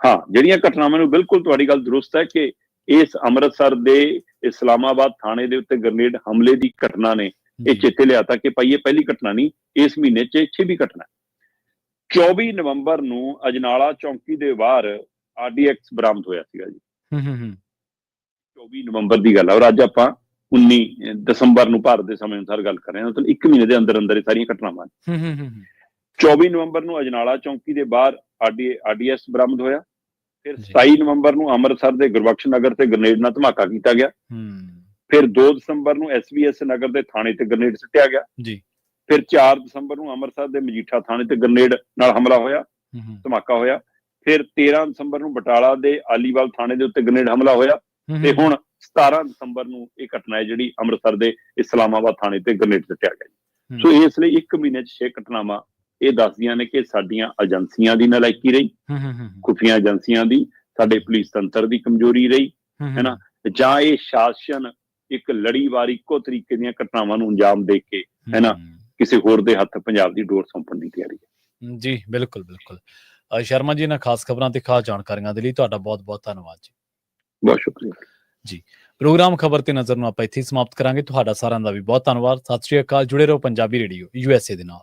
ਹਾਂ, ਜਿਹੜੀਆਂ ਘਟਨਾਵਾਂ ਨੂੰ ਬਿਲਕੁਲ ਤੁਹਾਡੀ ਗੱਲ ਦਰੁਸਤ ਹੈ ਕਿ ਇਸ ਅੰਮ੍ਰਿਤਸਰ ਦੇ ਇਸਲਾਮਾਬਾਦ ਥਾਣੇ ਦੇ ਉੱਤੇ ਗ੍ਰਨੇਡ ਹਮਲੇ ਦੀ ਘਟਨਾ ਨੇ ਇਹ ਚੇਤੇ ਲਿਆਤਾ ਕਿ ਭਾਈ ਇਹ ਪਹਿਲੀ ਘਟਨਾ ਨਹੀਂ, ਇਸ ਮਹੀਨੇ 'ਚ 6ਵੀਂ ਘਟਨਾ। 24 ਨਵੰਬਰ ਨੂੰ ਅਜਨਾਲਾ ਚੌਂਕੀ ਦੇ ਬਾਹਰ RDX ਬਰਾਮਦ ਹੋਇਆ ਸੀਗਾ ਜੀ। 24 ਨਵੰਬਰ ਦੀ ਗੱਲ ਹੈ, ਔਰ ਅੱਜ ਆਪਾਂ 19 ਦਸੰਬਰ ਨੂੰ ਭਾਰਤ ਦੇ ਸਮੇਂ ਅਨੁਸਾਰ ਗੱਲ ਕਰ ਰਹੇ ਹਾਂ। ਮਤਲਬ 1 ਮਹੀਨੇ ਦੇ ਅੰਦਰ ਅੰਦਰ ਇਹ ਸਾਰੀਆਂ ਘਟਨਾਵਾਂ। 24 ਨਵੰਬਰ ਨੂੰ ਅਜਨਾਲਾ ਚੌਂਕੀ ਦੇ ਬਾਹਰ RDS ਬਰਾਮਦ ਹੋਇਆ। ਫਿਰ 27 ਨਵੰਬਰ ਨੂੰ ਅੰਮ੍ਰਿਤਸਰ ਦੇ ਗੁਰਬਖਸ਼ ਨਗਰ ਤੇ ਗ੍ਰਨੇਡ ਨਾਲ ਧਮਾਕਾ ਕੀਤਾ ਗਿਆ। ਫਿਰ 2 ਦਸੰਬਰ ਨੂੰ SBS ਨਗਰ ਦੇ ਥਾਣੇ ਤੇ ਗ੍ਰਨੇਡ ਸੁੱਟਿਆ ਗਿਆ ਜੀ। ਫਿਰ 4 ਦਸੰਬਰ ਨੂੰ ਅੰਮ੍ਰਿਤਸਰ ਦੇ ਮਜੀਠਾ ਥਾਣੇ ਤੇ ਗ੍ਰਨੇਡ ਨਾਲ ਹਮਲਾ ਹੋਇਆ, ਧਮਾਕਾ ਹੋਇਆ। ਫਿਰ 13 ਦਸੰਬਰ ਨੂੰ ਬਟਾਲਾ ਦੇ ਆਲੀਵਾਲ ਥਾਣੇ ਦੇ ਉੱਤੇ ਗ੍ਰੇਨੇਡ ਹਮਲਾ ਹੋਇਆ ਤੇ ਹੁਣ 17 ਦਸੰਬਰ ਨੂੰ ਇਹ ਘਟਨਾ ਹੈ ਜਿਹੜੀ ਅੰਮ੍ਰਿਤਸਰ ਦੇ ਇਸਲਾਮਾਬਾਦ ਥਾਣੇ ਤੇ ਗ੍ਰੇਨੇਡ ਸੁੱਟਿਆ ਗਿਆ। ਸੋ ਇਸ ਲਈ 1 ਮਹੀਨੇ 'ਚ 6 ਘਟਨਾਵਾਂ ਇਹ ਦੱਸਦੀਆਂ ਨੇ ਕਿ ਸਾਡੀਆਂ ਏਜੰਸੀਆਂ ਦੀ ਨਲਾਇਕੀ ਰਹੀ, ਖੁਫੀਆ ਏਜੰਸੀਆਂ ਦੀ, ਸਾਡੇ ਪੁਲਿਸ ਤੰਤਰ ਦੀ ਕਮਜ਼ੋਰੀ ਰਹੀ, ਹੈ ਨਾ, ਜਾਂ ਇਹ ਸ਼ਾਸਨ ਇੱਕ ਲੜੀਵਾਰ ਇੱਕੋ ਤਰੀਕੇ ਦੀਆਂ ਘਟਨਾਵਾਂ ਨੂੰ ਅੰਜਾਮ ਦੇ ਕੇ, ਹੈ ਨਾ, ਕਿਸੇ ਹੋਰ ਦੇ ਹੱਥ ਪੰਜਾਬ ਦੀ ਡੋਰ ਸੌਂਪਣ ਦੀ ਤਿਆਰੀ ਹੈ। ਜੀ ਬਿਲਕੁਲ ਬਿਲਕੁਲ। ਸ਼ਰਮਾ ਜੀ, ਇਹਨਾਂ ਖਾਸ ਖਬਰਾਂ ਤੇ ਖਾਸ ਜਾਣਕਾਰੀਆਂ ਦੇ ਲਈ ਤੁਹਾਡਾ ਬਹੁਤ ਬਹੁਤ ਧੰਨਵਾਦ ਜੀ। ਬਹੁਤ ਸ਼ੁਕਰੀਆ ਜੀ। ਪ੍ਰੋਗਰਾਮ ਖਬਰ ਤੇ ਨਜ਼ਰ ਨੂੰ ਆਪਾਂ ਇੱਥੇ ਸਮਾਪਤ ਕਰਾਂਗੇ। ਤੁਹਾਡਾ ਸਾਰਿਆਂ ਦਾ ਵੀ ਬਹੁਤ ਧੰਨਵਾਦ। ਸਤਿ ਸ਼੍ਰੀ ਅਕਾਲ। ਜੁੜੇ ਰਹੋ ਪੰਜਾਬੀ ਰੇਡੀਓ USA ਦੇ ਨਾਲ।